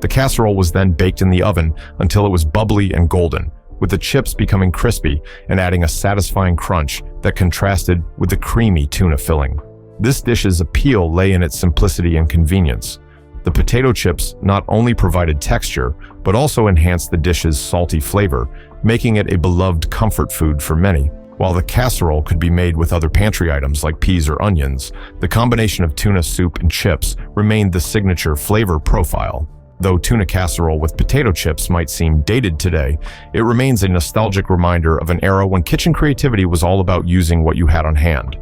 The casserole was then baked in the oven until it was bubbly and golden, with the chips becoming crispy and adding a satisfying crunch that contrasted with the creamy tuna filling. This dish's appeal lay in its simplicity and convenience. The potato chips not only provided texture, but also enhanced the dish's salty flavor, making it a beloved comfort food for many. While the casserole could be made with other pantry items like peas or onions, the combination of tuna soup and chips remained the signature flavor profile. Though tuna casserole with potato chips might seem dated today, it remains a nostalgic reminder of an era when kitchen creativity was all about using what you had on hand.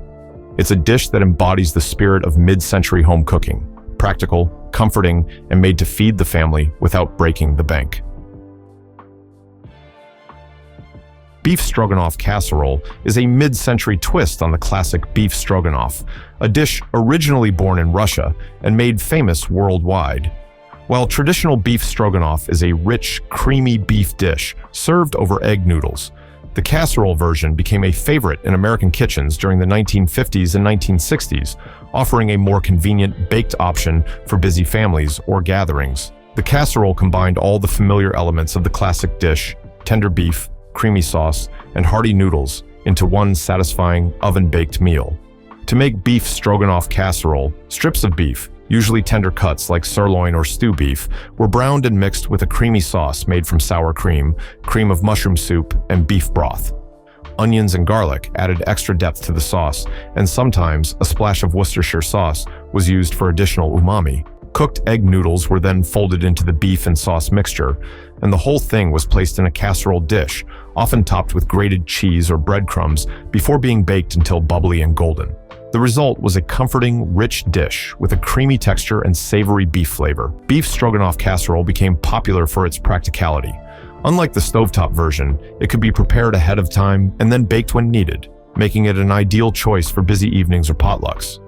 It's a dish that embodies the spirit of mid-century home cooking, practical, comforting, and made to feed the family without breaking the bank. Beef stroganoff casserole is a mid-century twist on the classic beef stroganoff, a dish originally born in Russia and made famous worldwide. While traditional beef stroganoff is a rich, creamy beef dish served over egg noodles, the casserole version became a favorite in American kitchens during the 1950s and 1960s, offering a more convenient baked option for busy families or gatherings. The casserole combined all the familiar elements of the classic dish, tender beef, creamy sauce, and hearty noodles, into one satisfying oven-baked meal. To make beef stroganoff casserole, strips of beef, usually tender cuts like sirloin or stew beef, were browned and mixed with a creamy sauce made from sour cream, cream of mushroom soup, and beef broth. Onions and garlic added extra depth to the sauce, and sometimes a splash of Worcestershire sauce was used for additional umami. Cooked egg noodles were then folded into the beef and sauce mixture, and the whole thing was placed in a casserole dish, often topped with grated cheese or breadcrumbs, before being baked until bubbly and golden. The result was a comforting, rich dish with a creamy texture and savory beef flavor. Beef stroganoff casserole became popular for its practicality. Unlike the stovetop version, it could be prepared ahead of time and then baked when needed, making it an ideal choice for busy evenings or potlucks.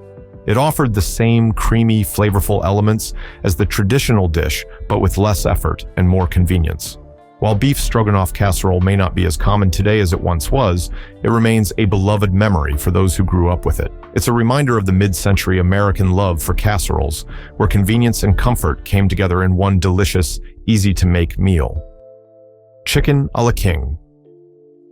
It offered the same creamy, flavorful elements as the traditional dish, but with less effort and more convenience. While beef stroganoff casserole may not be as common today as it once was, it remains a beloved memory for those who grew up with it. It's a reminder of the mid-century American love for casseroles, where convenience and comfort came together in one delicious, easy-to-make meal. Chicken a la king.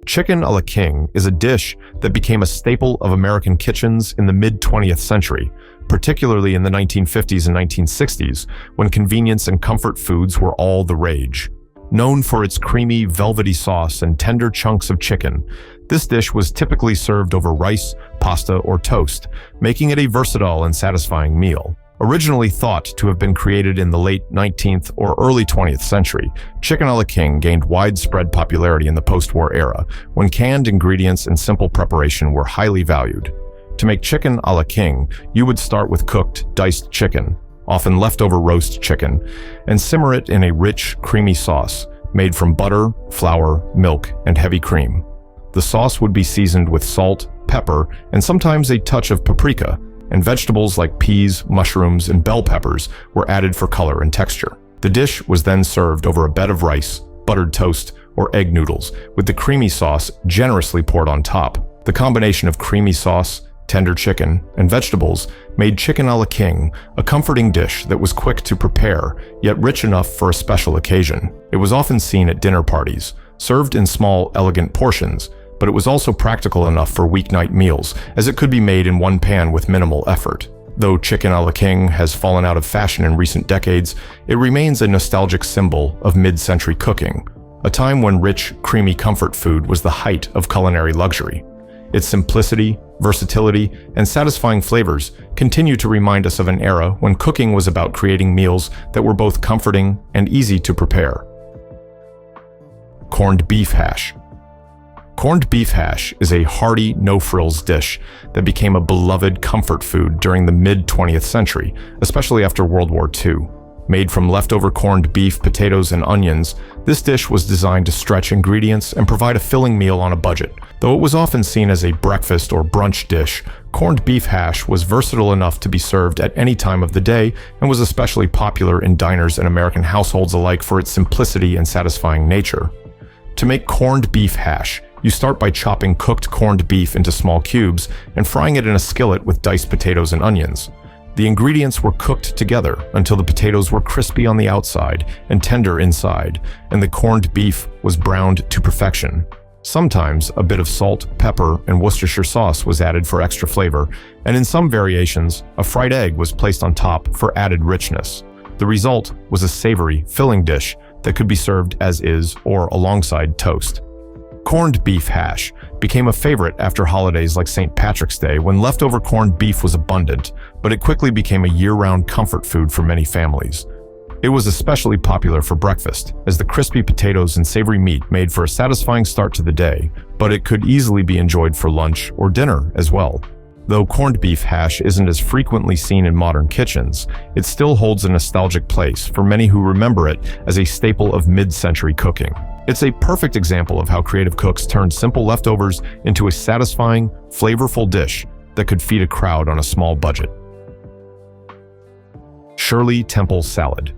Chicken a la king is a dish that became a staple of American kitchens in the mid-20th century, particularly in the 1950s and 1960s, when convenience and comfort foods were all the rage. Known for its creamy, velvety sauce and tender chunks of chicken, this dish was typically served over rice, pasta, or toast, making it a versatile and satisfying meal. Originally thought to have been created in the late 19th or early 20th century, chicken a la king gained widespread popularity in the post-war era, when canned ingredients and simple preparation were highly valued. To make chicken a la king, you would start with cooked, diced chicken, often leftover roast chicken, and simmer it in a rich, creamy sauce made from butter, flour, milk, and heavy cream. The sauce would be seasoned with salt, pepper, and sometimes a touch of paprika, and vegetables like peas, mushrooms, and bell peppers were added for color and texture. The dish was then served over a bed of rice, buttered toast, or egg noodles, with the creamy sauce generously poured on top. The combination of creamy sauce, tender chicken, and vegetables made chicken a la king a comforting dish that was quick to prepare, yet rich enough for a special occasion. It was often seen at dinner parties, served in small, elegant portions, but it was also practical enough for weeknight meals, as it could be made in one pan with minimal effort. Though chicken a la king has fallen out of fashion in recent decades, it remains a nostalgic symbol of mid-century cooking, a time when rich, creamy comfort food was the height of culinary luxury. Its simplicity, versatility, and satisfying flavors continue to remind us of an era when cooking was about creating meals that were both comforting and easy to prepare. Corned beef hash. Corned beef hash is a hearty, no-frills dish that became a beloved comfort food during the mid-20th century, especially after World War II. Made from leftover corned beef, potatoes, and onions, this dish was designed to stretch ingredients and provide a filling meal on a budget. Though it was often seen as a breakfast or brunch dish, corned beef hash was versatile enough to be served at any time of the day and was especially popular in diners and American households alike for its simplicity and satisfying nature. To make corned beef hash, you start by chopping cooked corned beef into small cubes and frying it in a skillet with diced potatoes and onions. The ingredients were cooked together until the potatoes were crispy on the outside and tender inside, and the corned beef was browned to perfection. Sometimes a bit of salt, pepper, and Worcestershire sauce was added for extra flavor, and in some variations, a fried egg was placed on top for added richness. The result was a savory, filling dish that could be served as is or alongside toast. Corned beef hash became a favorite after holidays like St. Patrick's Day when leftover corned beef was abundant, but it quickly became a year-round comfort food for many families. It was especially popular for breakfast, as the crispy potatoes and savory meat made for a satisfying start to the day, but it could easily be enjoyed for lunch or dinner as well. Though corned beef hash isn't as frequently seen in modern kitchens, it still holds a nostalgic place for many who remember it as a staple of mid-century cooking. It's a perfect example of how creative cooks turned simple leftovers into a satisfying, flavorful dish that could feed a crowd on a small budget. Shirley Temple Salad.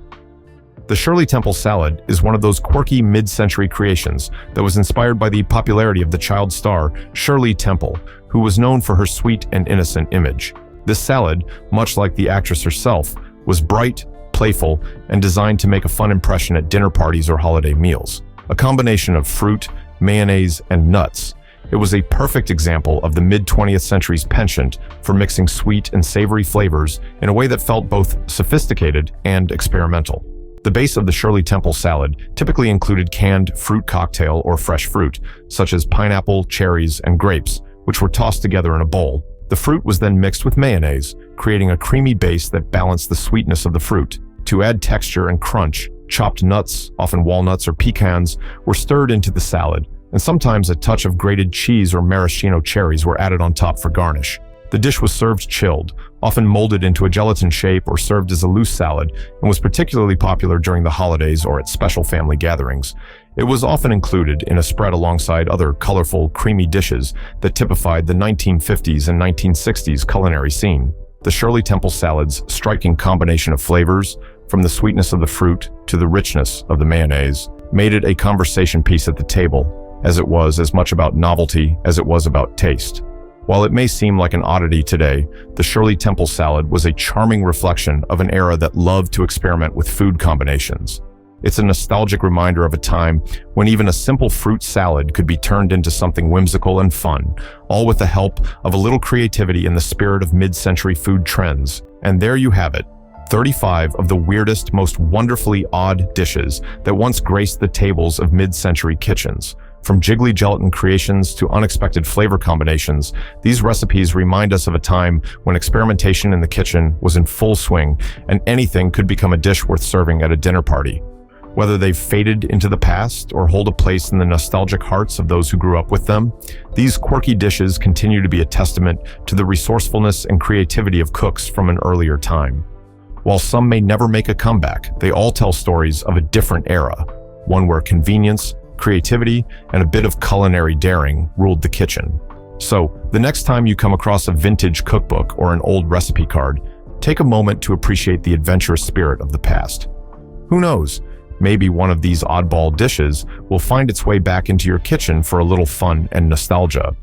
The Shirley Temple salad is one of those quirky mid-century creations that was inspired by the popularity of the child star Shirley Temple, who was known for her sweet and innocent image. This salad, much like the actress herself, was bright, playful, and designed to make a fun impression at dinner parties or holiday meals. A combination of fruit, mayonnaise, and nuts, it was a perfect example of the mid-20th century's penchant for mixing sweet and savory flavors in a way that felt both sophisticated and experimental. The base of the Shirley Temple salad typically included canned fruit cocktail or fresh fruit, such as pineapple, cherries, and grapes, which were tossed together in a bowl. The fruit was then mixed with mayonnaise, creating a creamy base that balanced the sweetness of the fruit. To add texture and crunch, chopped nuts, often walnuts or pecans, were stirred into the salad, and sometimes a touch of grated cheese or maraschino cherries were added on top for garnish. The dish was served chilled, often molded into a gelatin shape or served as a loose salad, and was particularly popular during the holidays or at special family gatherings. It was often included in a spread alongside other colorful, creamy dishes that typified the 1950s and 1960s culinary scene. The Shirley Temple salad's striking combination of flavors, from the sweetness of the fruit to the richness of the mayonnaise, made it a conversation piece at the table, as it was as much about novelty as it was about taste. While it may seem like an oddity today, the Shirley Temple salad was a charming reflection of an era that loved to experiment with food combinations. It's a nostalgic reminder of a time when even a simple fruit salad could be turned into something whimsical and fun, all with the help of a little creativity in the spirit of mid-century food trends. And there you have it, 35 of the weirdest, most wonderfully odd dishes that once graced the tables of mid-century kitchens. From jiggly gelatin creations to unexpected flavor combinations, these recipes remind us of a time when experimentation in the kitchen was in full swing and anything could become a dish worth serving at a dinner party. Whether they've faded into the past or hold a place in the nostalgic hearts of those who grew up with them, these quirky dishes continue to be a testament to the resourcefulness and creativity of cooks from an earlier time. While some may never make a comeback, they all tell stories of a different era, one where convenience, creativity, and a bit of culinary daring ruled the kitchen. So, the next time you come across a vintage cookbook or an old recipe card, take a moment to appreciate the adventurous spirit of the past. Who knows? Maybe one of these oddball dishes will find its way back into your kitchen for a little fun and nostalgia.